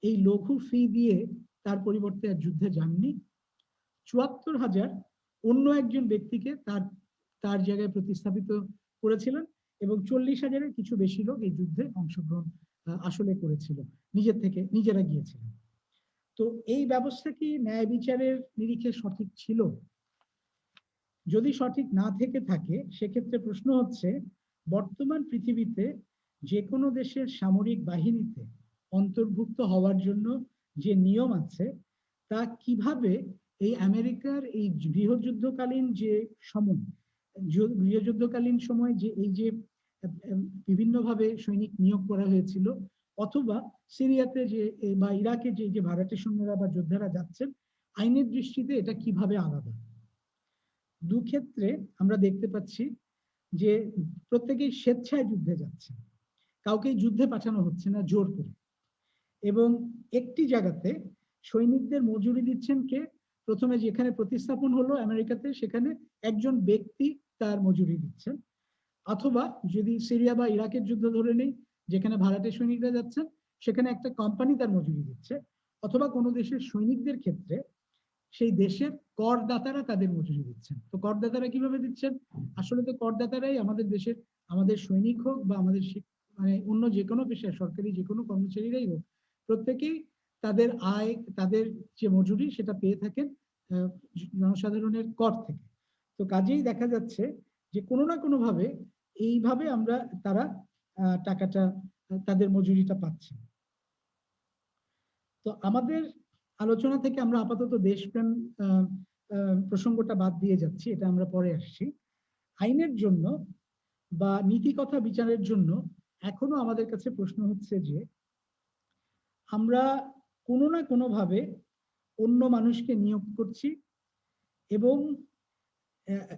এই লঘু ফি দিয়ে তার পরিবর্তে আর যুদ্ধে যাননি। 74,000 অন্য একজন ব্যক্তিকে তার জায়গায় প্রতিস্থাপিত করেছিলেন এবং 40,000-এর কিছু বেশি লোক এই যুদ্ধে অংশগ্রহণ আসলে করেছিল, নিজেরা গিয়েছিলেন। তো এই ব্যবস্থা কি ন্যায় বিচারের নিরিখে সঠিক ছিল? যদি সঠিক না থেকে থাকে সেক্ষেত্রে প্রশ্ন হচ্ছে বর্তমান পৃথিবীতে যে কোনো দেশের সামরিক বাহিনীতে অন্তর্ভুক্ত হওয়ার জন্য যে নিয়ম আছে তা কিভাবে এই আমেরিকার এই গৃহযুদ্ধকালীন যে সময়, গৃহযুদ্ধকালীন সময় যে এই যে বিভিন্নভাবে সৈনিক নিয়োগ করা হয়েছিল, অথবা সিরিয়াতে যে বা ইরাকে যে ভাড়াটে সৈন্যরা বা যোদ্ধারা যাচ্ছেন, আইনের দৃষ্টিতে এটা কিভাবে আলাদা? দুক্ষেত্রে আমরা দেখতে পাচ্ছি যে প্রত্যেকেই স্বেচ্ছায় যুদ্ধে যাচ্ছে, কাউকেই যুদ্ধে পাঠানো হচ্ছে না জোর করে। এবং একটি জায়গাতে সৈনিকদের মজুরি দিচ্ছেন কে? প্রথমে যেখানে প্রতিস্থাপন হলো আমেরিকাতে সেখানে একজন ব্যক্তি তার মজুরি দিচ্ছেন, অথবা যদি সিরিয়া বা ইরাকের যুদ্ধ ধরে নেই যেখানে ভাড়াটে সৈনিকরা যাচ্ছেন সেখানে একটা কোম্পানি তার মজুরি দিচ্ছে, অথবা কোনো দেশের সৈনিকদের ক্ষেত্রে সেই দেশের করদাতারা তাদের মজুরি দিচ্ছেন। তো করদাতারা কিভাবে দিচ্ছেন? আসলে তো করদাতারাই আমাদের সৈনিক হোক বা আমাদের মানে অন্য যে কোনো পেশায় সরকারি যে কোনো কর্মচারীরাই হোক, প্রত্যেকেই তাদের আয়, তাদের যে মজুরি সেটা পেয়ে থাকেন জনসাধারণের কর থেকে। তো কাজেই দেখা যাচ্ছে যে কোনো না কোনো ভাবে এইভাবে তারা টাকাটা, তাদের মজুরিটা পাচ্ছে। তো আমাদের আলোচনা থেকে আমরা আপাতত দেশপ্রেম প্রসঙ্গটা বাদ দিয়ে যাচ্ছি, এটা আমরা পরে আসছি। আইনের জন্য বা নীতি কথা বিচারের জন্য এখনো আমাদের কাছে প্রশ্ন হচ্ছে যে আমরা কোনো না কোনো ভাবে অন্য মানুষকে নিয়োগ করছি এবং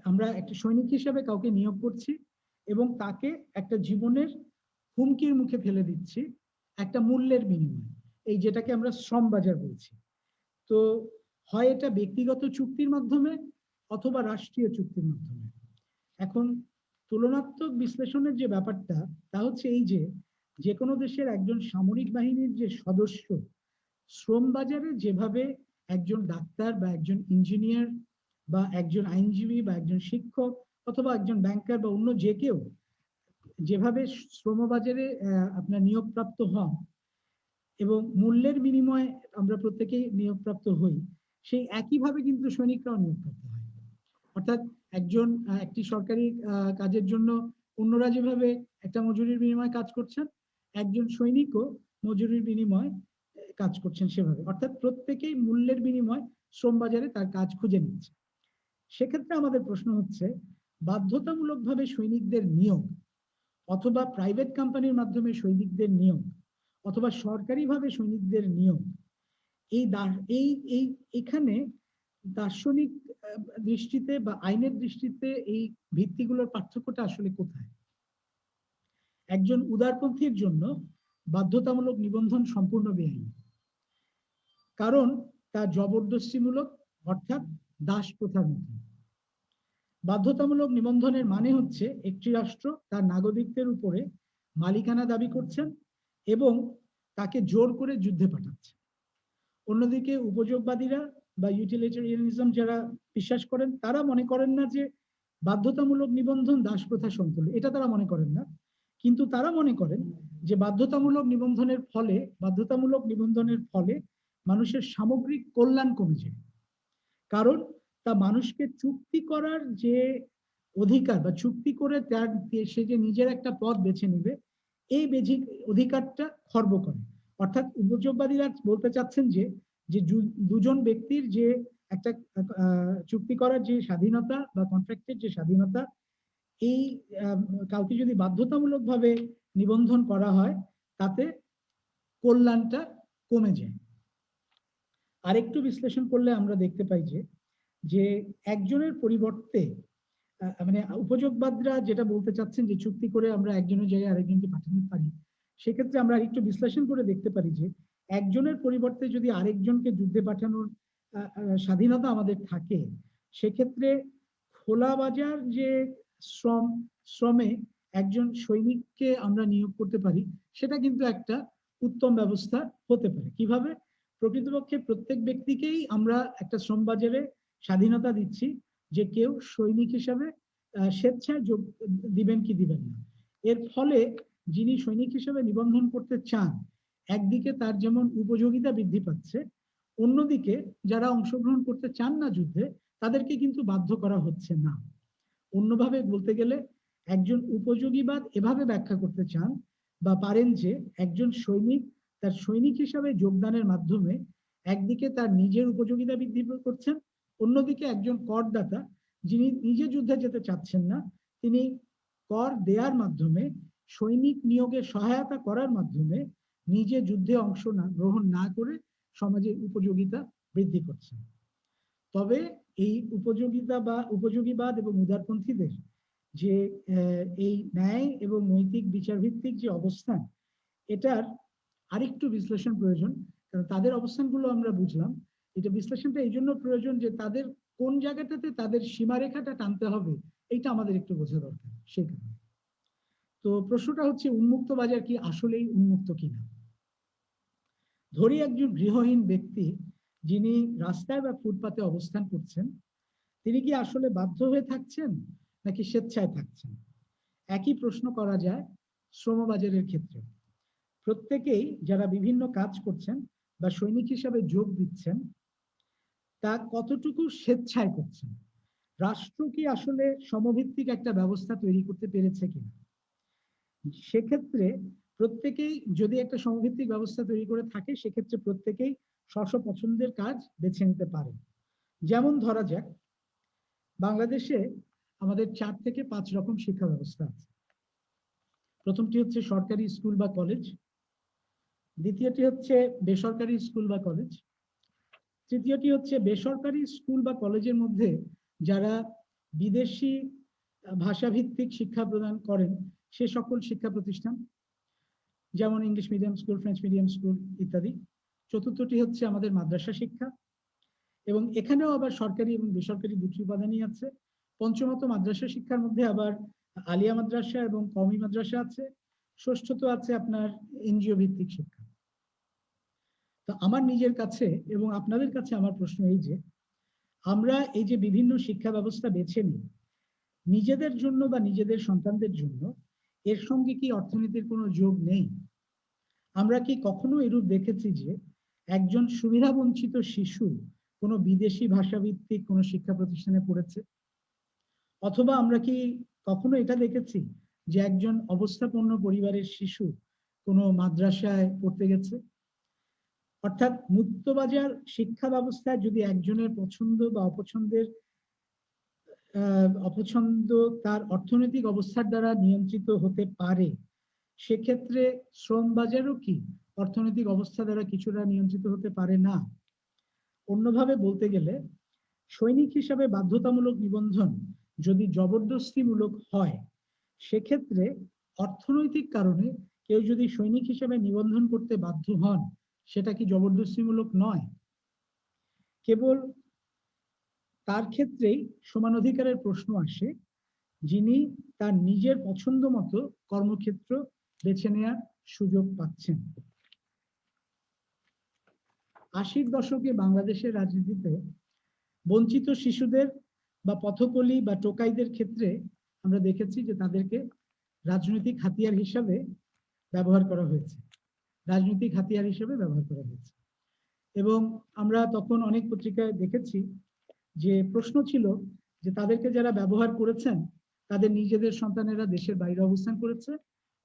আমরা একটা সৈনিক হিসেবে কাউকে নিয়োগ করছি এবং তাকে একটা জীবনের হুমকির মুখে ফেলে দিচ্ছি একটা মূল্যের বিনিময়ে, এই যেটাকে আমরা শ্রম বাজার বলছি। তো হয় এটা ব্যক্তিগত চুক্তির মাধ্যমে অথবা রাষ্ট্রীয় চুক্তির মাধ্যমে। এখন তুলনাত্মক বিশ্লেষণের যে ব্যাপারটা তা হচ্ছে এই যে কোনো দেশের একজন সামরিক বাহিনীর যে সদস্য শ্রম বাজারে যেভাবে একজন ডাক্তার বা একজন ইঞ্জিনিয়ার বা একজন আইনজীবী বা একজন শিক্ষক অথবা একজন ব্যাংকার বা অন্য যে কেউ যেভাবে শ্রমবাজারে আপনার নিয়োগপ্রাপ্ত হন এবং মূল্যের বিনিময়ে আমরা প্রত্যেকেই নিয়োগপ্রাপ্ত হই, সেই একইভাবে কিন্তু সৈনিকরাও নিয়োগপ্রাপ্ত হয়। অর্থাৎ একটি সরকারি কাজের জন্য অন্যরা যেভাবে একটা মজুরির বিনিময়ে কাজ করছেন, একজন সৈনিকও মজুরির বিনিময়ে কাজ করছেন সেভাবে। অর্থাৎ প্রত্যেকেই মূল্যের বিনিময় শ্রম বাজারে তার কাজ খুঁজে নিচ্ছে। সেক্ষেত্রে আমাদের প্রশ্ন হচ্ছে বাধ্যতামূলকভাবে সৈনিকদের নিয়োগ অথবা প্রাইভেট কোম্পানির মাধ্যমে সৈনিকদের নিয়োগ অথবা সরকারিভাবে সৈনিকদের নিয়োগ, এখানে দার্শনিক দৃষ্টিতে বা আইনের দৃষ্টিতে এই ভিত্তিগুলোর পার্থক্যটা আসলে কোথায়? একজন উদারপন্থীর জন্য বাধ্যতামূলক নিবন্ধন সম্পূর্ণ বেআইনি, কারণ তা জবরদস্তিমূলক, অর্থাৎ দাস প্রথার মতো। বাধ্যতামূলক নিবন্ধনের মানে হচ্ছে একটি রাষ্ট্র তার নাগরিকদের উপরে মালিকানা দাবি করছেন এবং তাকে জোর করে যুদ্ধে পাঠাচ্ছে। অন্যদিকে উপযোগবাদীরা বা ইউটিলিটারিয়ানিজম যারা বিশ্বাস করেন তারা মনে করেন না যে বাধ্যতামূলক নিবন্ধন দাস প্রথা সমতুল্য, এটা তারা মনে করেন না। কিন্তু তারা মনে করেন যে বাধ্যতামূলক নিবন্ধনের ফলে মানুষের সামগ্রিক কল্যাণ কমে যায়, কারণ তা মানুষকে চুক্তি করার যে অধিকার বা চুক্তি করে সে যে নিজের একটা পথ বেছে নেবে এই অধিকারটা খর্ব করে। অর্থাৎ উপযোগবাদীরা বলতে চাচ্ছেন যে যে দুজন ব্যক্তির যে একটা চুক্তি করার যে স্বাধীনতা বা কন্ট্রাক্টের যে স্বাধীনতা, এই কাউকে যদি বাধ্যতামূলকভাবে নিবন্ধন করা হয় তাতে কল্যাণটা কমে যায়। আরেকটু বিশ্লেষণ করলে আমরা দেখতে পাই যে একজনের পরিবর্তে মানে উপযোগবাদরা যেটা বলতে চাচ্ছেন যে চুক্তি করে আমরা একজনের জায়গায় আরেকজনকে পাঠাতে পারি, সেক্ষেত্রে আমরা একটু বিশ্লেষণ করে দেখতে পারি যে একজনের পরিবর্তে যদি আরেকজনকে যুদ্ধে পাঠানোর স্বাধীনতা আমাদের থাকে, সেক্ষেত্রে খোলা বাজার যে শ্রমে একজন সৈনিককে আমরা নিয়োগ করতে পারি, সেটা কিন্তু একটা উত্তম ব্যবস্থা হতে পারে। কিভাবে? প্রকৃতপক্ষে প্রত্যেক ব্যক্তিকেই আমরা একটা শ্রম বাজারে স্বাধীনতা দিচ্ছি যে কেউ সৈনিক হিসাবে স্বেচ্ছায় যোগ দিবেন কি দিবেন না। এর ফলে যিনি সৈনিক হিসেবে নিবন্ধন করতে চান, একদিকে তার যেমন উপযোগিতা বৃদ্ধি পাচ্ছে, অন্যদিকে যারা অংশগ্রহণ করতে চান না যুদ্ধে, তাদেরকে কিন্তু বাধ্য করা হচ্ছে না। অন্যভাবে বলতে গেলে একজন উপযোগীবাদ এভাবে ব্যাখ্যা করতে চান বা পারেন যে একজন সৈনিক তার সৈনিক হিসাবে যোগদানের মাধ্যমে একদিকে তার নিজের উপযোগিতা বৃদ্ধি করছেন, অন্যদিকে একজন করদাতা যিনি নিজে যুদ্ধে যেতে চাচ্ছেন না, তিনি কর দেওয়ার মাধ্যমে সৈনিক নিয়োগে সহায়তা করার মাধ্যমে নিজে যুদ্ধে অংশ গ্রহণ না করে সমাজের উপযোগিতা বৃদ্ধি করছেন। তবে এই উপযোগিতা বা উপযোগীবাদ এবং উদারপন্থীদের যে এই ন্যায় এবং নৈতিক বিচারভিত্তিক যে অবস্থান, এটার আরেকটু বিশ্লেষণ প্রয়োজন। কারণ তাদের অবস্থানগুলো আমরা বুঝলাম, এটা বিশ্লেষণটা এই জন্য প্রয়োজন যে তাদের কোন জায়গাটাতে তাদের সীমারেখাটা টানতে হবে, এইটা আমাদের একটু বোঝা দরকার। সেই কারণে তো প্রশ্নটা হচ্ছে, উন্মুক্ত বাজার কি আসলেই উন্মুক্ত কিনা? ধরি একজন গৃহহীন ব্যক্তি যিনি রাস্তায় বা ফুটপাতে অবস্থান করছেন, তিনি কি আসলে বাধ্য হয়ে থাকছেন নাকি স্বেচ্ছায় থাকছেন? একই প্রশ্ন করা যায় শ্রমবাজারের ক্ষেত্রে। প্রত্যেকেই যারা বিভিন্ন কাজ করছেন বা সৈনিক হিসাবে যোগ দিচ্ছেন, তা কতটুকু স্বেচ্ছায় করছেন? রাষ্ট্র কি আসলে সমভিত্তিক একটা ব্যবস্থা তৈরি করতে পেরেছে কিনা? সেক্ষেত্রে প্রত্যেকেই যদি একটা সমভিত্তিক ব্যবস্থা তৈরি করে থাকে, সেক্ষেত্রে প্রত্যেকেই স্ব পছন্দের কাজ বেছে নিতে পারে। যেমন ধরা যাক, বাংলাদেশে আমাদের 4 থেকে 5 রকম শিক্ষা ব্যবস্থা আছে। প্রথমটি হচ্ছে সরকারি স্কুল বা কলেজ, দ্বিতীয়টি হচ্ছে বেসরকারি স্কুল বা কলেজ, তৃতীয়টি হচ্ছে বেসরকারি স্কুল বা কলেজের মধ্যে যারা বিদেশি ভাষাভিত্তিক শিক্ষা প্রদান করেন সে সকল শিক্ষা প্রতিষ্ঠান, যেমন English medium school, French medium school ইত্যাদি। চতুর্থটি হচ্ছে আমাদের মাদ্রাসা শিক্ষা, এবং এখানেও আবার সরকারি এবং বেসরকারি দুটি উপাদানই আছে। পঞ্চমত মাদ্রাসা শিক্ষার মধ্যে আবার আলিয়া মাদ্রাসা এবং কওমি মাদ্রাসা আছে। ষষ্ঠত আছে আপনার এনজিও ভিত্তিক শিক্ষা। তো আমার নিজের কাছে এবং আপনাদের কাছে আমার প্রশ্ন এই যে, আমরা এই যে বিভিন্ন শিক্ষা ব্যবস্থা বেছে নিই নিজেদের জন্য বা নিজেদের সন্তানদের জন্য, এর সঙ্গে কি অর্থনীতির কোনো যোগ নেই? আমরা কি কখনো এরূপ দেখেছি যে একজন সুবিধা বঞ্চিত শিশু কোনো বিদেশি ভাষাভিত্তিক কোনো শিক্ষা প্রতিষ্ঠানে পড়েছে? অথবা আমরা কি কখনো এটা দেখেছি যে একজন অবস্থাপন্ন পরিবারের শিশু কোনো মাদ্রাসায় পড়তে গেছে? অর্থাৎ মুক্তবাজার শিক্ষা ব্যবস্থায় যদি একজনের পছন্দ বা অপছন্দ তার অর্থনৈতিক অবস্থার দ্বারা নিয়ন্ত্রিত হতে পারে, সেক্ষেত্রে শ্রম বাজারও কি অর্থনৈতিক অবস্থা দ্বারা কিছুটা নিয়ন্ত্রিত হতে পারে না? অন্যভাবে বলতে গেলে, সৈনিক হিসাবে বাধ্যতামূলক নিবন্ধন যদি জবরদস্তিমূলক হয়, সেক্ষেত্রে অর্থনৈতিক কারণে কেউ যদি সৈনিক হিসাবে নিবন্ধন করতে বাধ্য হন, সেটা কি জবরদস্তিমূলক নয়? কেবল তার ক্ষেত্রেই সমান অধিকারের প্রশ্ন আসে যিনি তার নিজের পছন্দ মতো কর্মক্ষেত্র বেছে নেওয়ার সুযোগ পাচ্ছেন। 80-র দশকে বাংলাদেশের রাজনীতিতে বঞ্চিত শিশুদের বা পথকলি বা টোকাইদের ক্ষেত্রে আমরা দেখেছি যে তাদেরকে রাজনৈতিক হাতিয়ার হিসাবে ব্যবহার করা হয়েছে, এবং আমরা তখন অনেক পত্রিকায় দেখেছি যে প্রশ্ন ছিল যে তাদেরকে যারা ব্যবহার করেছেন তাদের নিজেদের সন্তানেরা দেশের বাইরে অবস্থান করেছে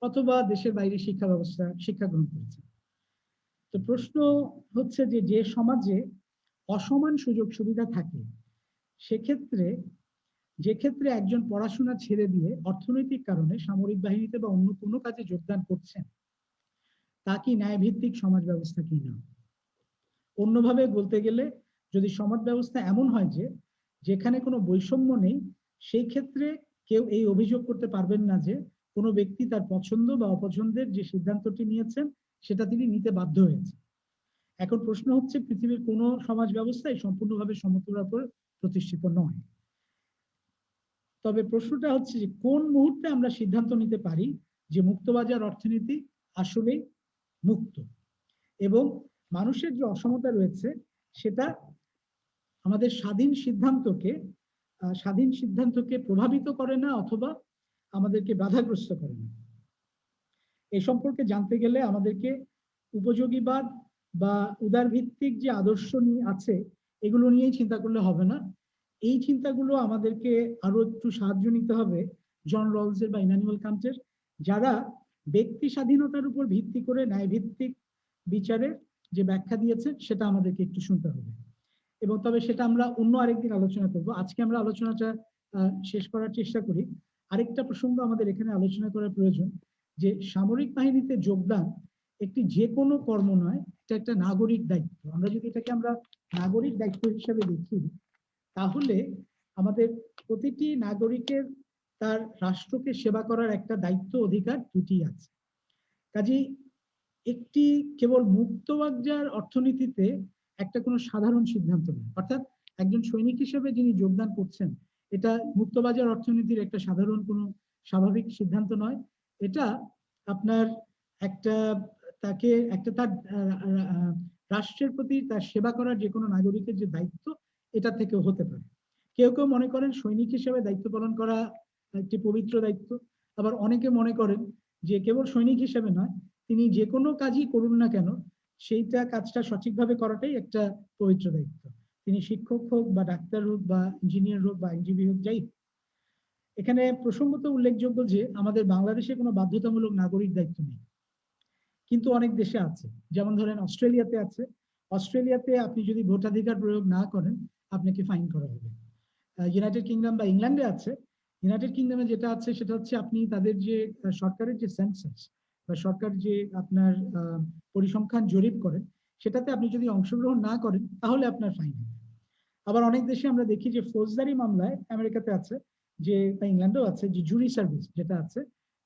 অথবা দেশের বাইরে শিক্ষা গ্রহণ করেছে। তো তো প্রশ্ন হচ্ছে যে যে সমাজে অসমান সুযোগ সুবিধা থাকে সেক্ষেত্রে যে ক্ষেত্রে একজন পড়াশোনা ছেড়ে দিয়ে অর্থনৈতিক কারণে সামরিক বাহিনীতে বা অন্য কোনো কাজে যোগদান করছেন তা কি ন্যায়ভিত্তিক সমাজ ব্যবস্থা কি না? অন্যভাবে বলতে গেলে যদি সমাজ ব্যবস্থা এমন হয় যে যেখানে কোনো বৈষম্য নেই সেই ক্ষেত্রে কেউ এই অভিযোগ করতে পারবেন না যে কোনো ব্যক্তি তার পছন্দ বা অপছন্দের যে সিদ্ধান্তটি নিয়েছেন সেটা তিনি নিতে বাধ্য হয়েছে। এখন প্রশ্ন হচ্ছে পৃথিবীর কোন সমাজ ব্যবস্থাই সম্পূর্ণভাবে সমতুলার উপর প্রতিষ্ঠিত নয়। তবে প্রশ্নটা হচ্ছে যে কোন মুহূর্তে আমরা সিদ্ধান্ত নিতে পারি যে মুক্তবাজার অর্থনীতি আসলেই মুক্ত এবং মানুষের যে অসমতা রয়েছে সেটা আমাদের স্বাধীন সিদ্ধান্তকে প্রভাবিত করে না অথবা আমাদেরকে বাধাগ্রস্ত করে না। এই সম্পর্কে জানতে গেলে আমাদেরকে উপযোগীবাদ বা উদার ভিত্তিক যে আদর্শ নিয়ে আছে এগুলো নিয়েই চিন্তা করলে হবে না। এই চিন্তাগুলো আমাদেরকে আরো একটু সাহায্য নিতে হবে জন রলসের বা ইমানুয়েল কান্টের, যারা ব্যক্তি স্বাধীনতার উপর ভিত্তি করে ন্যায় ভিত্তিক বিচারের যে ব্যাখ্যা দিয়েছে সেটা আমাদেরকে একটু শুনতে হবে। এবং তবে সেটা আমরা অন্য আরেকদিন আলোচনা করব। আজকে আমরা আলোচনাটা শেষ করার চেষ্টা করি। আরেকটা প্রসঙ্গ আমাদের এখানে আলোচনা করার প্রয়োজন যে সামরিক বাহিনীতে যোগদান একটি যে কোনো কর্ম নয়, এটা একটা নাগরিক দায়িত্ব। আমরা যদি এটাকে আমরা নাগরিক দায়িত্ব হিসেবে দেখি তাহলে আমাদের প্রতিটি নাগরিকের তার রাষ্ট্রকে সেবা করার একটা দায়িত্ব অধিকার দুটি আছে। কাজেই একটি কেবল মুক্তবাজার অর্থনীতিতে একটা কোনো সাধারণ সিদ্ধান্ত নেই, অর্থাৎ একজন সৈনিক হিসেবে যিনি যোগদান করছেন এটা মুক্তবাজার অর্থনীতির একটা সাধারণ কোনো স্বাভাবিক সিদ্ধান্ত নয়। এটা আপনার একটা তাকে একটা তার রাষ্ট্রের প্রতি তার সেবা করার যে কোনো নাগরিকের যে দায়িত্ব এটা থেকেও হতে পারে। কেউ কেউ মনে করেন সৈনিক হিসেবে দায়িত্ব পালন করা একটি পবিত্র দায়িত্ব, আবার অনেকে মনে করেন যে কেবল সৈনিক হিসেবে নয় তিনি যে কোনো কাজই করুন না কেন সেইটা কাজটা সঠিকভাবে করাটাই একটা পবিত্র দায়িত্ব। তিনি শিক্ষক হোক বা ডাক্তার হোক বা ইঞ্জিনিয়ার হোক বা আইনজীবী হোক, যাই হোক। এখানে প্রসঙ্গত উল্লেখযোগ্য যে আমাদের বাংলাদেশে কোনো বাধ্যতামূলক নাগরিক দায়িত্ব নেই, কিন্তু অনেক দেশে আছে। যেমন ধরেন অস্ট্রেলিয়াতে আছে। অস্ট্রেলিয়াতে আপনি যদি ভোটাধিকার প্রয়োগ না করেন আপনাকে ফাইন করা হবে। ইউনাইটেড কিংডম বা ইংল্যান্ডে আছে। ইউনাইটেড কিংডমে যেটা আছে সেটা হচ্ছে আপনি তাদের যে সরকারের যে সেন্সাস বা সরকার যে আপনার পরিসংখ্যান জরিপ করেন সেটাতে আপনি যদি অংশগ্রহণ না করেন তাহলে আপনার ফাইন হবে। আবার অনেক দেশে আমরা দেখি যে ফৌজদারি মামলায় আমেরিকাতে আছে যে বা ইংল্যান্ডেও আছে যে জুরি সার্ভিস যেটা আছে,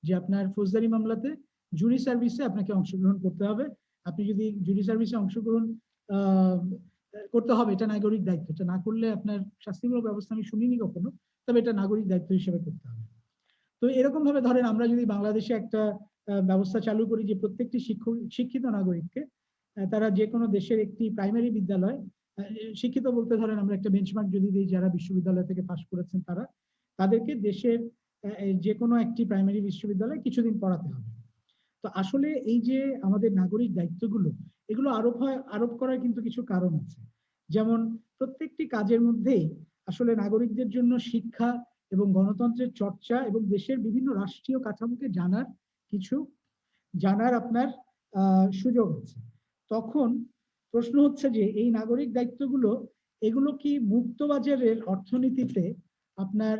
যে আপনার ফৌজদারি মামলাতে জুরি সার্ভিসে আপনাকে অংশগ্রহণ করতে হবে। আপনি যদি জুরি সার্ভিসে অংশগ্রহণ করতে হবে, এটা নাগরিক দায়িত্ব। এটা না করলে আপনার শাস্তিমূলক ব্যবস্থা আমি শুনিনি কখনো, তবে এটা নাগরিক দায়িত্ব হিসেবে করতে হবে। তো এরকম ভাবে ধরেন আমরা যদি বাংলাদেশে একটা ব্যবস্থা চালু করি যে প্রত্যেকটি শিক্ষিত নাগরিককে তারা যে কোনো দেশের একটি প্রাইমারি বিদ্যালয়, শিক্ষিত বলতে ধরেন আমরা একটা বেঞ্চমার্ক যদি দিই যারা বিশ্ববিদ্যালয় থেকে পাশ করেছেন তাদেরকে দেশের যে কোনো একটি প্রাইমারি বিশ্ববিদ্যালয়ে কিছুদিন পড়াতে হবে। তো আসলে এই যে আমাদের নাগরিক দায়িত্বগুলো এগুলো আরোপ করার কিন্তু কিছু কারণ আছে। যেমন প্রত্যেকটি কাজের মধ্যেই আসলে নাগরিকদের জন্য শিক্ষা এবং গণতন্ত্রের চর্চা এবং দেশের বিভিন্ন রাষ্ট্রীয় কাঠামোকে জানার আপনার সুযোগ আছে। তখন প্রশ্ন হচ্ছে যে এই নাগরিক দায়িত্বগুলো এগুলো কি মুক্তবাজারের অর্থনীতিতে আপনার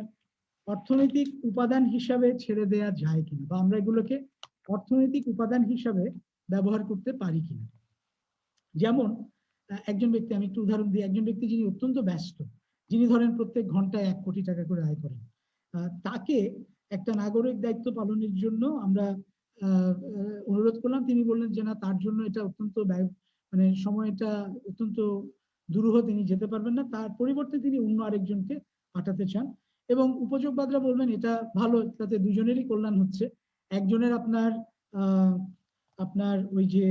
অর্থনৈতিক উপাদান হিসাবে ছেড়ে দেয়া যায় কিনা, বা আমরা এগুলোকে অর্থনৈতিক উপাদান হিসাবে ব্যবহার করতে পারি কিনা। যেমন একজন ব্যক্তি, আমি একটু উদাহরণ দিই, একজন ব্যক্তি যিনি অত্যন্ত ব্যস্ত, যিনি ধরেন প্রত্যেক ঘন্টায় 1 কোটি টাকা করে আয় করেন, তাকে একটা নাগরিক দায়িত্ব পালনের জন্য আমরা অনুরোধ করলাম। তিনি বললেন যে না, তার জন্য এটা অত্যন্ত মানে সময়টা অত্যন্ত দুরূহ, তিনি যেতে পারবেন না। তার পরিবর্তে তিনি অন্য আরেকজনকে পাঠাতে চান এবং উপযোগবাদরা বলবেন এটা ভালো, তাতে দুজনেরই কল্যাণ হচ্ছে। একজনের আপনার ওই যে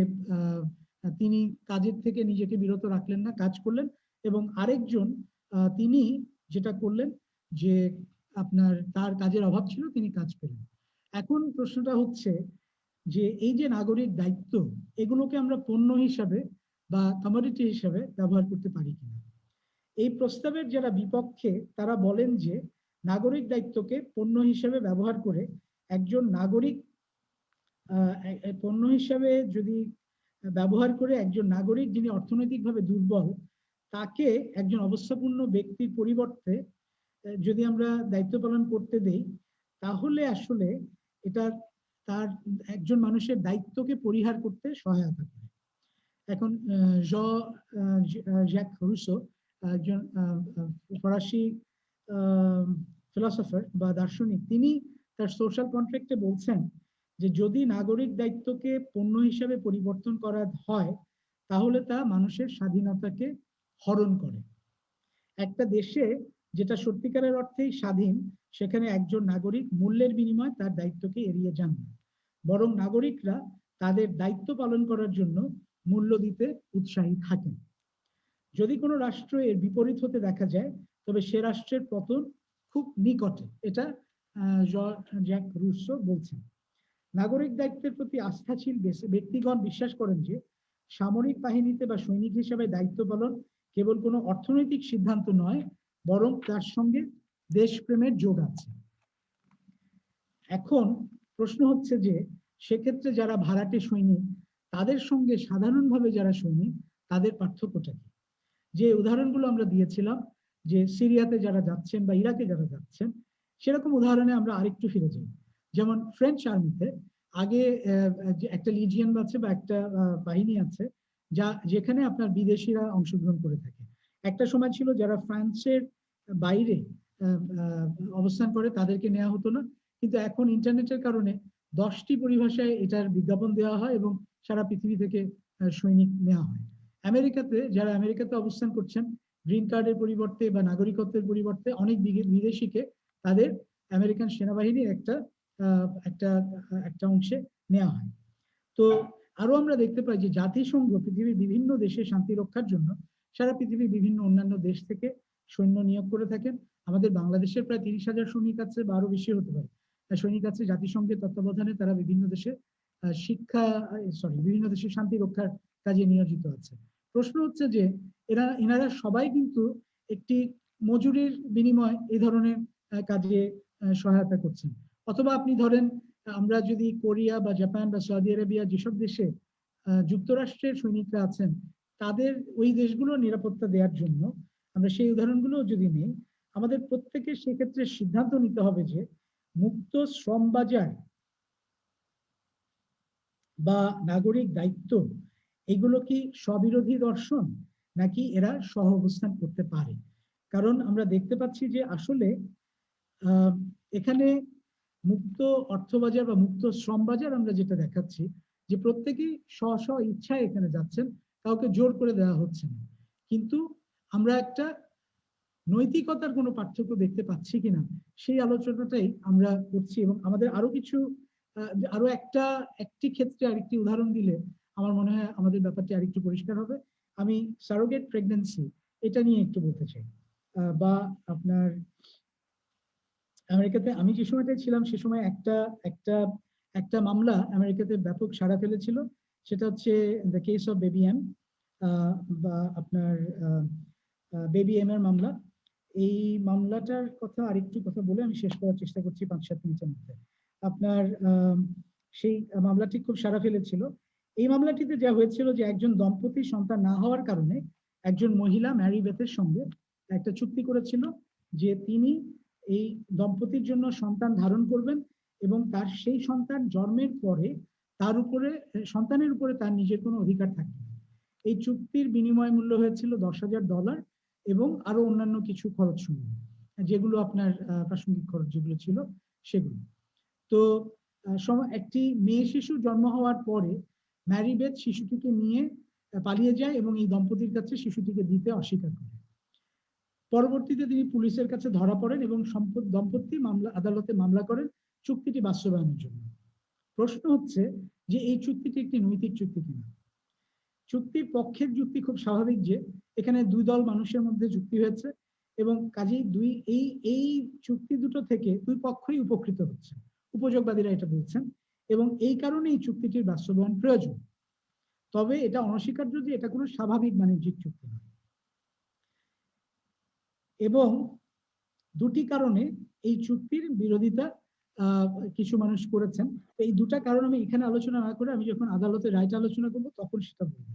তিনি কাজের থেকে নিজেকে বিরত রাখলেন না, কাজ করলেন, এবং আরেকজন তিনি যেটা করলেন যে আপনার তার কাজের অভাব ছিল, তিনি কাজ পেলেন। এখন প্রশ্নটা হচ্ছে যে এই যে নাগরিক দায়িত্ব এগুলোকে আমরা পণ্য হিসাবে বা কমোডিটি হিসাবে ব্যবহার করতে পারি কিনা। এই প্রস্তাবের যারা বিপক্ষে তারা বলেন যে নাগরিক দায়িত্বকে পণ্য হিসেবে ব্যবহার করে একজন নাগরিক পণ্য হিসাবে যদি ব্যবহার করে একজন নাগরিক যিনি অর্থনৈতিকভাবে দুর্বল তাকে একজন অবস্থাপূর্ণ ব্যক্তির পরিবর্তে যদি আমরা দায়িত্ব পালন করতে দেই, তাহলে আসলে এটা তার একজন মানুষের দায়িত্বকে পরিহার করতে সহায়তা করে। এখন জ্যাক রুসো, একজন ফরাসি ফিলসফার বা দার্শনিক, তিনি তার সোশ্যাল কন্ট্রাক্টে বলছেন যে যদি নাগরিক দায়িত্বকে পণ্য হিসাবে পরিবর্তন করা হয় তাহলে তা মানুষের স্বাধীনতাকে হরণ করে। একটা দেশে যেটা সত্যিকারের অর্থেই স্বাধীন, সেখানে একজন নাগরিক মূল্যের বিনিময়ে তার দায়িত্বকে এড়িয়ে যান না, বরং নাগরিকরা তাদের দায়িত্ব পালন করার জন্য মূল্য দিতে উৎসাহী থাকেন। যদি কোনো রাষ্ট্র এর বিপরীত হতে দেখা যায় তবে সে রাষ্ট্রের পতন খুব নিকটে, এটা জ্যাক রুসো বলছেন। নাগরিক দায়িত্বের প্রতি আস্থাশীল ব্যক্তিগণ বিশ্বাস করেন যে সামরিক বাহিনীতে বা সৈনিক হিসেবে দায়িত্ব পালন কেবল কোনো অর্থনৈতিক সিদ্ধান্ত নয়, বরং তার সঙ্গে দেশপ্রেমের যোগ আছে। এখন প্রশ্ন হচ্ছে যে সেক্ষেত্রে যারা ভাড়াটে সৈনিক তাদের সঙ্গে সাধারণভাবে যারা সৈনিক তাদের পার্থক্যটা কি? যে উদাহরণগুলো আমরা দিয়েছিলাম যে সিরিয়াতে যারা যাচ্ছেন বা ইরাকে যারা যাচ্ছেন, সেরকম উদাহরণে আমরা আরেকটু ফিরে যাই। যেমন ফ্রেঞ্চ আর্মিতে আগে একটা লিজিয়ন আছে বা একটা বাহিনী আছে যেখানে আপনার বিদেশিরা অংশগ্রহণ করে থাকে। একটা সময় ছিল যারা ফ্রান্সের বাইরে অবস্থান করে তাদেরকে নেওয়া হতো না, কিন্তু এখন ইন্টারনেটের কারণে 10টি পরিভাষায় এটার বিজ্ঞাপন দেওয়া হয় এবং সারা পৃথিবী থেকে সৈনিক নেওয়া হয়। আমেরিকাতে যারা আমেরিকাতে অবস্থান করছেন, গ্রিন কার্ডের পরিবর্তে বা নাগরিকত্বের পরিবর্তে অনেক বিদেশিকে তাদের আমেরিকান সেনাবাহিনীর একটা একটা অংশে নেওয়া হয়। তো আরো আমরা দেখতে পাই যে জাতিসংঘ পৃথিবীর বিভিন্ন দেশে শান্তি রক্ষার জন্য সারা পৃথিবীর বিভিন্ন অন্যান্য দেশ থেকে সৈন্য নিয়োগ করে থাকেন। আমাদের বাংলাদেশের প্রায় 30,000 সৈনিক আছে বা আরো বেশি হতে পারে সৈনিক আছে জাতিসংঘের তত্ত্বাবধানে, তারা বিভিন্ন দেশে বিভিন্ন দেশে শান্তি রক্ষার কাজে নিয়োজিত আছে। প্রশ্ন হচ্ছে যে এনারা সবাই কিন্তু একটি মজুরির বিনিময়ে এই ধরনের কাজে সহায়তা করছেন। অথবা আপনি ধরেন আমরা যদি কোরিয়া বা জাপান বা সৌদি আরবিয়া যেসব দেশে যুক্তরাষ্ট্রের সৈনিকরা আছেন তাদের ওই দেশগুলোর নিরাপত্তা দেওয়ার জন্য আমরা সেই উদাহরণগুলো যদি নিই, আমাদের প্রত্যেকের সেক্ষেত্রে সিদ্ধান্ত নিতে হবে যে মুক্ত শ্রম বাজার বা নাগরিক দায়িত্ব এগুলো কি স্ববিরোধী দর্শন নাকি এরা সহ অবস্থান করতে পারে। কারণ আমরা দেখতে পাচ্ছি যে আসলে এখানে মুক্ত অর্থবাজার বা মুক্ত শ্রম বাজার আমরা যেটা দেখাচ্ছি যে প্রত্যেকেই স্ব ইচ্ছায় এখানে যাচ্ছেন, কাউকে জোর করে দেওয়া হচ্ছে না। কিন্তু আমরা একটা নৈতিকতার কোনো পার্থক্য দেখতে পাচ্ছি কিনা সেই আলোচনাটাই আমরা করছি। এবং আমাদের আরো কিছু আরো একটি ক্ষেত্রে আরেকটি উদাহরণ দিলে আমার মনে হয় আমাদের ব্যাপারটি আরেকটু পরিষ্কার হবে। আমি সারোগেট প্রেগন্যান্সি এটা নিয়ে একটু বলতে চাই। বা আপনার আমেরিকাতে আমি যে সময়টায় ছিলাম সে সময় একটা একটা একটা মামলা আমেরিকাতে ব্যাপক সাড়া ফেলেছিল, সেটা হচ্ছে the case of baby M বা আপনার বেবি এম এর মামলা। এই মামলাটার কথা আরেকটু কথা বলে আমি শেষ করার চেষ্টা করছি 5-7 মিনিটের মধ্যে। আপনার সেই মামলাটি খুব সাড়া ফেলেছিল। এই মামলাটিতে যা হয়েছিল যে একজন দম্পতি সন্তান না হওয়ার কারণে একজন মহিলা ম্যারি বেথের সঙ্গে একটা চুক্তি করেছিল যে তিনি এই দম্পতির জন্য সন্তান ধারণ করবেন এবং তার সেই সন্তান জন্মের পরে তার উপরে সন্তানের উপরে তার নিজের কোনো অধিকার থাকবে না। এই চুক্তির বিনিময় মূল্য হয়েছিল $10,000 এবং আরো অন্যান্য কিছু খরচ সমূহ যেগুলো আপনার প্রাসঙ্গিক খরচ যেগুলো ছিল সেগুলো। তো একটি মেয়ে শিশু জন্ম হওয়ার পরে ম্যারি বেথ শিশুটিকে নিয়ে পালিয়ে যায় এবং এই দম্পতির কাছে শিশুটিকে দিতে অস্বীকার করে। পরবর্তীতে তিনি পুলিশের কাছে ধরা পড়েন এবং দম্পতি আদালতে মামলা করেন চুক্তিটি বাস্তবায়নের জন্য। প্রশ্ন হচ্ছে যে এই চুক্তিটি একটি নৈতিক চুক্তি কিনা। চুক্তির পক্ষের যুক্তি খুব স্বাভাবিক যে এখানে দুই দল মানুষের মধ্যে চুক্তি হয়েছে এবং কাজেই এই চুক্তি দুটো থেকে দুই পক্ষই উপকৃত হচ্ছে, উপযোগবাদীরা এটা বলছেন, এবং এই কারণে এই চুক্তিটির বাস্তবায়ন প্রয়োজন। তবে এটা অনস্বীকার্য যে এটা কোনো স্বাভাবিক বাণিজ্যিক চুক্তি নয়। এবং দুটি কারণে এই চুক্তির বিরোধিতা কিছু মানুষ করেছেন। তো এই দুটা কারণ আমি এখানে আলোচনা না করে আমি যখন আদালতের রায়টা আলোচনা করবো তখন সেটা বলবো।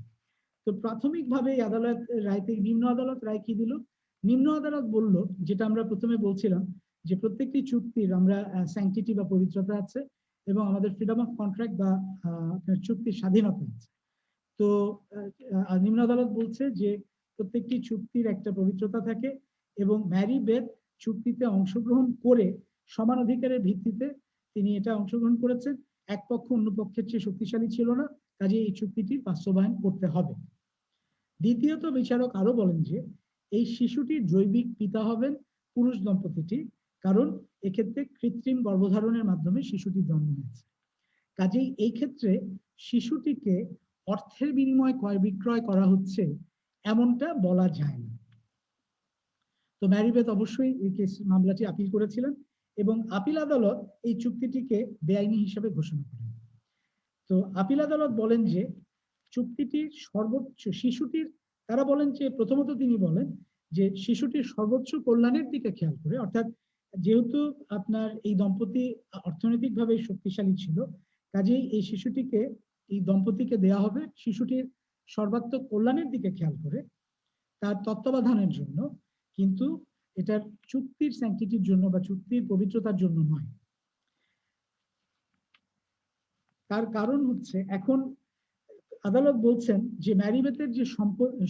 তো প্রাথমিকভাবে এই আদালত রায়তে নিম্ন আদালত রায় কি দিল? নিম্ন আদালত বলল, যেটা আমরা প্রথমে বলছিলাম, যে প্রত্যেকটি চুক্তির আমরা স্যাংটিটি বা পবিত্রতা আছে এবং আমাদের ফ্রিডম অফ কন্ট্রাক্ট বা আপনার চুক্তির স্বাধীনতা আছে। তো নিম্ন আদালত বলছে যে প্রত্যেকটি চুক্তির একটা পবিত্রতা থাকে এবং ম্যারি বেথ চুক্তিতে অংশগ্রহণ করে সমান অধিকারের ভিত্তিতে তিনি এটা অংশগ্রহণ করেছেন। এক পক্ষ অন্য পক্ষের চেয়ে শক্তিশালী ছিল না, কাজে এই চুক্তিটি বাস্তবায়ন করতে হবে। দ্বিতীয়ত বিচারক আরো বলেন যে এই শিশুটির জৈবিক পিতা হবেন পুরুষ দম্পতিটি, কারণ এক্ষেত্রে কৃত্রিম গর্ভধারণের মাধ্যমে শিশুটির জন্ম হয়েছে। কাজেই এই ক্ষেত্রে শিশুটিকে অর্থের বিনিময়ে ক্রয় বিক্রয় করা হচ্ছে এমনটা বলা যায় না। তো ম্যারি বেথ অবশ্যই এই কেস মামলাটি আপিল করেছিলেন এবং আপিল আদালত এই চুক্তিটিকে বেআইনি হিসেবে ঘোষণা করেন। তো আপিল আদালত বলেন যে চুক্তিটির সর্বোচ্চ শিশুটির, তারা বলেন যে প্রথমত তিনি বলেন যে শিশুটির সর্বোচ্চ কল্যাণের দিকে খেয়াল করে, অর্থাৎ যেহেতু আপনার এই দম্পতি অর্থনৈতিকভাবে শক্তিশালী ছিল, কাজেই এই শিশুটিকে এই দম্পতিকে দেয়া হবে শিশুটির সর্বাত্মক কল্যাণের দিকে খেয়াল করে, তার তত্ত্বাবধানের জন্য, কিন্তু এটার চুক্তির স্যাংটিটির জন্য বা চুক্তির পবিত্রতার জন্য নয়। তার কারণ হচ্ছে এখন আদালত বলছেন যে ম্যারি বেথের যে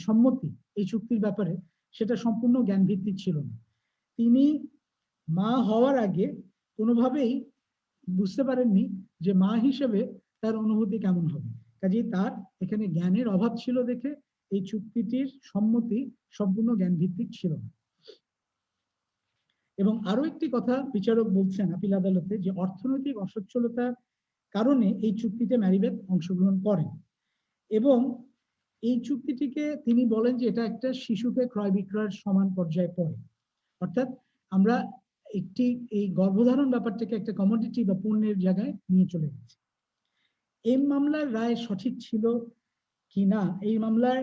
সম্মতি এই চুক্তির ব্যাপারে সেটা সম্পূর্ণ জ্ঞান ভিত্তিক ছিল না। তিনি মা হওয়ার আগে কোনোভাবেই বুঝতে পারেননি যে মা হিসেবে তার অনুভূতি কেমন হবে, কাজেই তার এখানে জ্ঞানের অভাব ছিল দেখে এই চুক্তিটির সম্মতি সম্পূর্ণ জ্ঞান ভিত্তিক ছিল না। এবং আরো একটি কথা বিচারক বলছেন আপিল আদালতে, যে অর্থনৈতিক অসচ্ছলতার কারণে এই চুক্তিতে ম্যারি বেথ অংশগ্রহণ করেন এবং এই চুক্তিটিকে তিনি বলেন যে এটা একটা শিশুকে ক্রয় বিক্রয়ের সমান পর্যায়ে পড়ে, অর্থাৎ আমরা একটি এই গর্ভধারণ ব্যাপারটাকে একটা কমোডিটি বা পণ্যের জায়গায় নিয়ে চলে গেছি। এই মামলার রায় সঠিক ছিল কি না, এই মামলার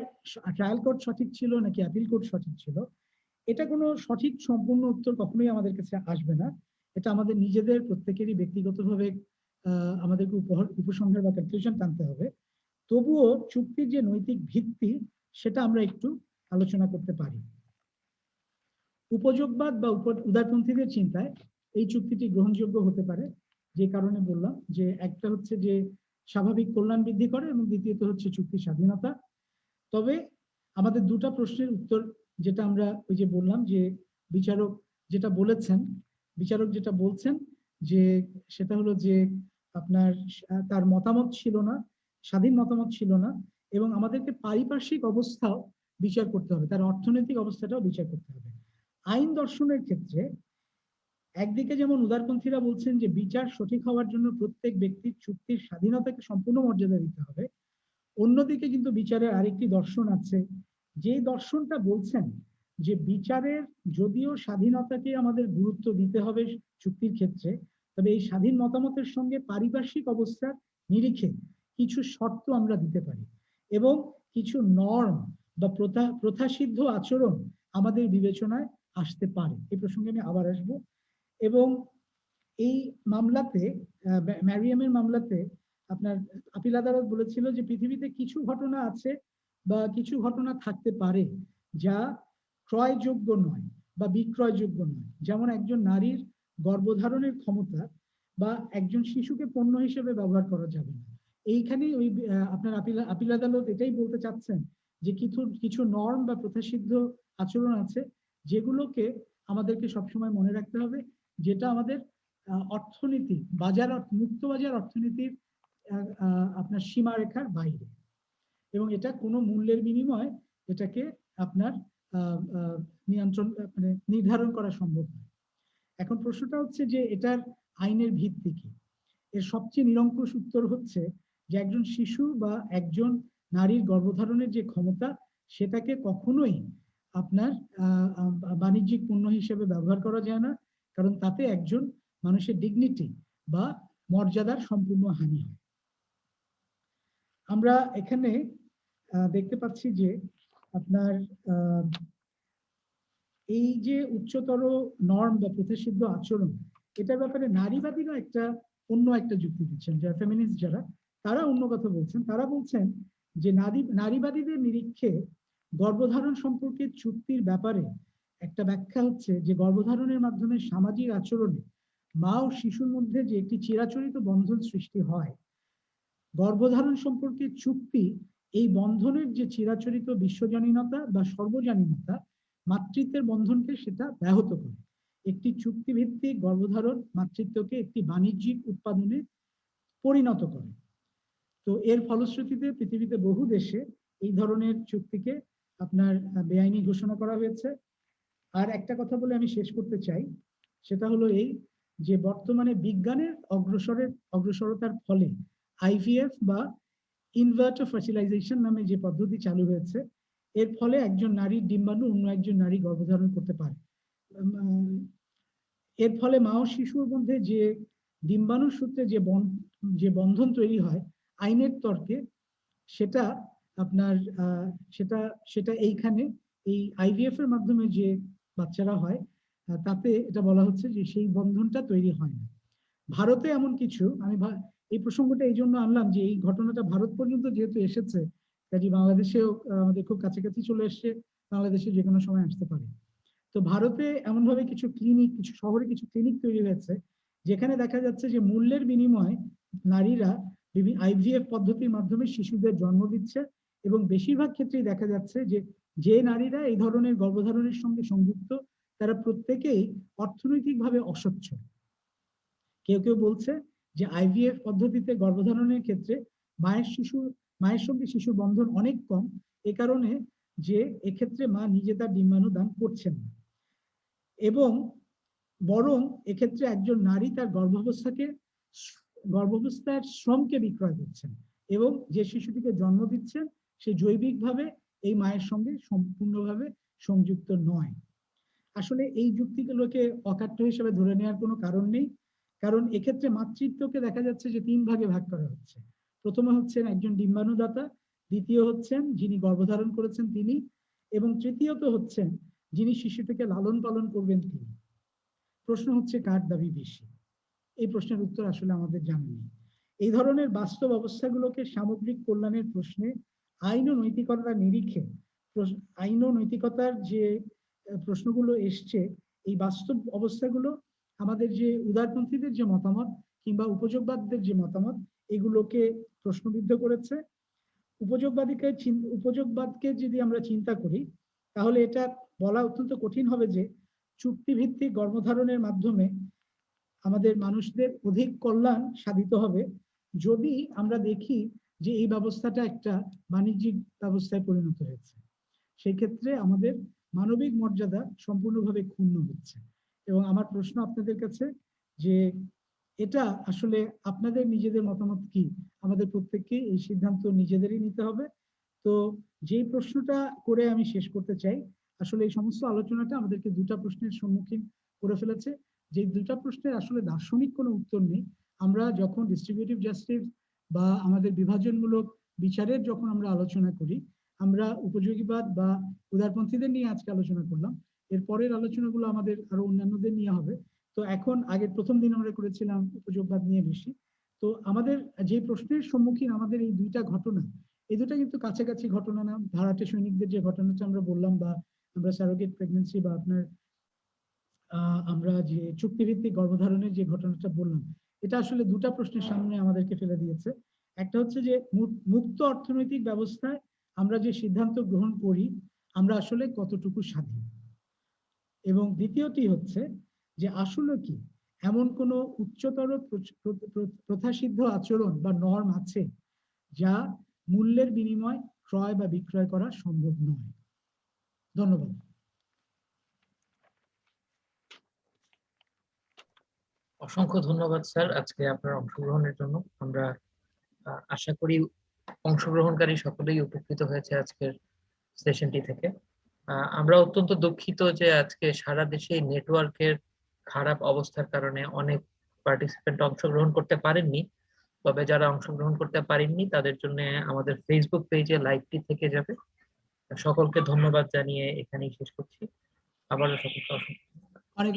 ট্রায়াল কোর্ট সঠিক ছিল নাকি আপিল কোর্ট সঠিক ছিল, এটা কোনো সঠিক সম্পূর্ণ উত্তর কখনোই আমাদের কাছে আসবে না। এটা আমাদের নিজেদের প্রত্যেকেরই ব্যক্তিগতভাবে আমাদেরকে উপসংহার বা কনক্লুশন টানতে হবে। তবুও চুক্তির যে নৈতিক ভিত্তি সেটা আমরা একটু আলোচনা করতে পারি। উপযোগবাদ বা উদারপন্থীদের চিন্তায় এই চুক্তিটি গ্রহণযোগ্য হতে পারে, যে কারণে বললাম যে একটা হচ্ছে যে স্বাভাবিক কল্যাণ বৃদ্ধি করে এবং দ্বিতীয়ত হচ্ছে চুক্তির স্বাধীনতা। তবে আমাদের দুটা প্রশ্নের উত্তর, যেটা আমরা ওই যে বললাম যে বিচারক যেটা বলছেন যে সেটা হলো যে আপনার তার মতামত ছিল না, স্বাধীন মতামত ছিল না, এবং আমাদেরকে পারিপার্শ্বিক অবস্থাও বিচার করতে হবে, তার অর্থনৈতিক অবস্থাটাও বিচার করতে হবে। আইন দর্শনের ক্ষেত্রে একদিকে যেমন উদারপন্থীরা বলছেন যে বিচার সঠিক হওয়ার জন্য প্রত্যেক ব্যক্তির চুক্তির স্বাধীনতাকে সম্পূর্ণ মর্যাদা দিতে হবে, অন্যদিকে কিন্তু বিচারের আরেকটি দর্শন আছে, যে দর্শনটা বলছেন যে বিচারের যদিও স্বাধীনতাকে আমাদের গুরুত্ব দিতে হবে চুক্তির ক্ষেত্রে, তবে এই স্বাধীন মতামতের সঙ্গে পারিপার্শ্বিক অবস্থার নিরিখে কিছু শর্ত আমরা দিতে পারি এবং কিছু নর্ম বা প্রথাসিদ্ধ আচরণ আমাদের বিবেচনায় আসতে পারে। এই প্রসঙ্গে আমি আবার আসবো। এবং এই মামলাতে ম্যারিয়ামের মামলাতে আপনার আপিল আদালত বলেছিল যে পৃথিবীতে কিছু ঘটনা আছে বা কিছু ঘটনা থাকতে পারে যা ক্রয়যোগ্য নয় বা বিক্রয়যোগ্য নয়, যেমন একজন নারীর গর্ভধারণের ক্ষমতা বা একজন শিশুকে পণ্য হিসেবে ব্যবহার করা যাবে না। এইখানেই ওই আপনার আপিল আদালত এটাই বলতে চাচ্ছেন যে কিছু নর্ম বা প্রথাসিদ্ধ আচরণ আছে যেগুলোকে আমাদেরকে সবসময় মনে রাখতে হবে, যেটা আমাদের অর্থনীতি মুক্ত বাজার অর্থনীতির আপনার সীমারেখার বাইরে, এবং এটা কোনো মূল্যের বিনিময়ে এটাকে আপনার নিয়ন্ত্রণ মানে নির্ধারণ করা সম্ভব নয়। এখন প্রশ্নটা হচ্ছে যে এটার আইনের ভিত্তি কি? এর সবচেয়ে নিরঙ্কুশ উত্তর হচ্ছে যে একজন শিশু বা একজন নারীর গর্ভধারণের যে ক্ষমতা সেটাকে কখনোই আপনার বাণিজ্যিক পণ্য হিসেবে ব্যবহার করা যায় না, কারণ তাতে একজন মানুষের ডিগনিটি বা মর্যাদার সম্পূর্ণ হানি হয়। আমরা এখানে দেখতে পাচ্ছি যে আপনার এই যে উচ্চতর নর্ম বা প্রতিষিদ্ধ আচরণ, এটার ব্যাপারে নারীবাদীরা অন্য একটা যুক্তি দিচ্ছেন, যারা ফেমিনিস্ট যারা, তারা অন্য কথা বলছেন। তারা বলছেন যে নারীবাদীদের নিরীক্ষে গর্ভধারণ সম্পর্কে চুক্তির ব্যাপারে একটা ব্যাখ্যা হচ্ছে যে গর্ভধারণের মাধ্যমে সামাজিক আচরণে মা ও শিশুর মধ্যে যে একটি চিরাচরিত বন্ধন সৃষ্টি হয়, গর্ভধারণ সম্পর্কে চুক্তি এই বন্ধনের যে চিরাচরিত বিশ্বজনীনতা বা সর্বজনীনতা মাতৃত্বের বন্ধনকে সেটা ব্যাহত করে। একটি চুক্তিভিত্তিক গর্ভধারণ মাতৃত্বকে একটি বাণিজ্যিক উৎপাদনে পরিণত করে। তো এর ফলশ্রুতিতে পৃথিবীতে বহু দেশে এই ধরনের চুক্তিকে আপনার বেআইনি ঘোষণা করা হয়েছে। আর একটা কথা বলে আমি শেষ করতে চাই, সেটা হলো এই যে বর্তমানে বিজ্ঞানের অগ্রসরতার ফলে আইভিএফ বা ইনভার্টার ফার্টিলাইজেশন নামে যে পদ্ধতি চালু হয়েছে, এর ফলে একজন নারীর ডিম্বাণু অন্য একজন নারী গর্ভধারণ করতে পারে। এর ফলে মা ও শিশুর মধ্যে যে ডিম্বাণুর সূত্রে যে বন্ধন তৈরি হয় আইনের তর্কে, সেটা আপনার সেটা এইখানে এই আইভিএফ এর মাধ্যমে যে বাচ্চারা হয় তাতে এটা বলা হচ্ছে যে সেই বন্ধনটা তৈরি হয় না। ভারতে এমন কিছু, আমি এই প্রসঙ্গটা এই জন্য আনলাম যে এই ঘটনাটা ভারত পর্যন্ত যেহেতু এসেছে, কাজে বাংলাদেশেও আমাদের খুব কাছাকাছি চলে এসছে, বাংলাদেশে যে কোনো সময় আসতে পারে। তো ভারতে এমন ভাবে কিছু শহরে কিছু ক্লিনিক তৈরি হয়েছে যেখানে দেখা যাচ্ছে যে মূল্যের বিনিময়ে নারীরা আইভিএফ পদ্ধতির মাধ্যমে শিশুদের জন্ম দিচ্ছে, এবং বেশিরভাগ ক্ষেত্রেই দেখা যাচ্ছে যে নারীরা এই ধরনের গর্ভধারণের সঙ্গে সংযুক্ত তারা প্রত্যেকেই অর্থনৈতিকভাবে অসচ্ছল। কেউ কেউ বলছে যে আইভিএফ পদ্ধতিতে গর্ভধারণের ক্ষেত্রে মায়ের সঙ্গে শিশুর বন্ধন অনেক কম, এ কারণে যে এক্ষেত্রে মা নিজে তার ডিম্বাণু দান করছেন না, এবং বরং এক্ষেত্রে একজন নারী তার গর্ভাবস্থার শ্রমকে বিক্রয় করছেন, এবং যে শিশুটিকে জন্ম দিচ্ছেন সে জৈবিকভাবে এই মায়ের সঙ্গে সম্পূর্ণভাবে সংযুক্ত নয়। আসলে এই যুক্তিগুলোকে অকাট্য হিসেবে ধরে নেওয়ার কোনো কারণ নেই, কারণ এক্ষেত্রে মাতৃত্বকে দেখা যাচ্ছে যে 3 ভাগে ভাগ করা হচ্ছে। প্রথমে হচ্ছেন একজন ডিম্বাণুদাতা, দ্বিতীয় হচ্ছেন যিনি গর্ভধারণ করেছেন তিনি, এবং তৃতীয়ত হচ্ছেন যিনি শিশুটিকে লালন পালন করবেন তিনি। প্রশ্ন হচ্ছে কার দাবি বেশি? এই প্রশ্নের উত্তর আসলে আমাদের জানা নেই। এই ধরনের বাস্তব অবস্থাগুলোকে সামগ্রিক কল্যাণের প্রশ্নে আইন ও নৈতিকতার নিরিখে, আইন ও নৈতিকতার যে প্রশ্নগুলো এসছে, এই বাস্তব অবস্থাগুলো আমাদের যে উদারপন্থীদের যে মতামত কিংবা উপযোগবাদদের যে মতামত, এগুলোকে প্রশ্নবিদ্ধ করেছে। উপযোগবাদকে যদি আমরা চিন্তা করি, তাহলে এটা বলা অত্যন্ত কঠিন হবে যে চুক্তিভিত্তিক গর্ভধারণের মাধ্যমে আমাদের মানুষদের অধিক কল্যাণ সাধিত হবে যদি আমরা দেখি যে এই ব্যবস্থাটা একটা বাণিজ্যিক ব্যবস্থায় পরিণত হয়েছে। সেই ক্ষেত্রে আমাদের মানবিক মর্যাদা সম্পূর্ণভাবে ক্ষুণ্ণ হচ্ছে। এবং আমার প্রশ্ন আপনাদের কাছে যে এটা আসলে আপনাদের নিজেদের মতামত কি? আমাদের প্রত্যেককে এই সিদ্ধান্ত নিজেদেরই নিতে হবে। তো যেই প্রশ্নটা করে আমি শেষ করতে চাই, আসলে এই সমস্ত আলোচনাটা আমাদেরকে দুটা প্রশ্নের সম্মুখীন করে ফেলেছে, যে দুটা প্রশ্নের আসলে দার্শনিক কোনো উত্তর নেই। আমরা যখন ডিস্ট্রিবিউটিভ জাস্টিস বা আমাদের বিভাজনমূলক বিচারের যখন আমরা আলোচনা করি, আমরা উপযোগীবাদ বা উদারপন্থীদের নিয়ে আজকে আলোচনা করলাম, এর পরের আলোচনাগুলো আমাদের আরো অন্যান্যদের নিয়ে হবে। তো এখন আগের প্রথম দিন আমরা করেছিলাম উপযোগবাদ নিয়ে বেশি। তো আমাদের যে প্রশ্নের সম্মুখীন আমাদের এই দুইটা ঘটনা, এই দুটা কিন্তু কাছাকাছি ঘটনা না। ভাড়াটে সৈনিকদের যে ঘটনাটা আমরা বললাম, বা আমরা স্যারোগেট প্রেগনেন্সি, বা আপনার আমরা যে চুক্তিভিত্তিক গর্ভধারণের যে ঘটনাটা বললাম, এটা আসলে দুটা প্রশ্নের সামনে আমাদেরকে ফেলে দিয়েছে। একটা হচ্ছে যে মুক্ত অর্থনৈতিক ব্যবস্থায় আমরা যে সিদ্ধান্ত গ্রহণ করি আমরা আসলে কতটুকু স্বাধীন, এবং দ্বিতীয়টি হচ্ছে যে আসলে কি এমন কোনো উচ্চতর প্রথাসিদ্ধ আচরণ বা নর্ম আছে যা মূল্যের বিনিময় ক্রয় বা বিক্রয় করা সম্ভব নয়। ধন্যবাদ। অসংখ্য ধন্যবাদ স্যার আজকে আপনার অংশগ্রহণের জন্য। আমরা আশা করি অংশগ্রহণকারী সকলেই উপকৃত হয়েছে আজকের সেশনটি থেকে। আমরা অত্যন্ত দুঃখিত যে আজকে সারা দেশে নেটওয়ার্কের খারাপ অবস্থার কারণে অনেক পার্টিসিপেন্ট অংশগ্রহণ করতে পারেননি। তবে যারা অংশগ্রহণ করতে পারেননি তাদের জন্য আমাদের ফেসবুক পেজে লাইভটি থেকে যাবে। সকলকে ধন্যবাদ জানিয়ে এখানেই শেষ করছি। আবারও সকলকে অসংখ্য অনেক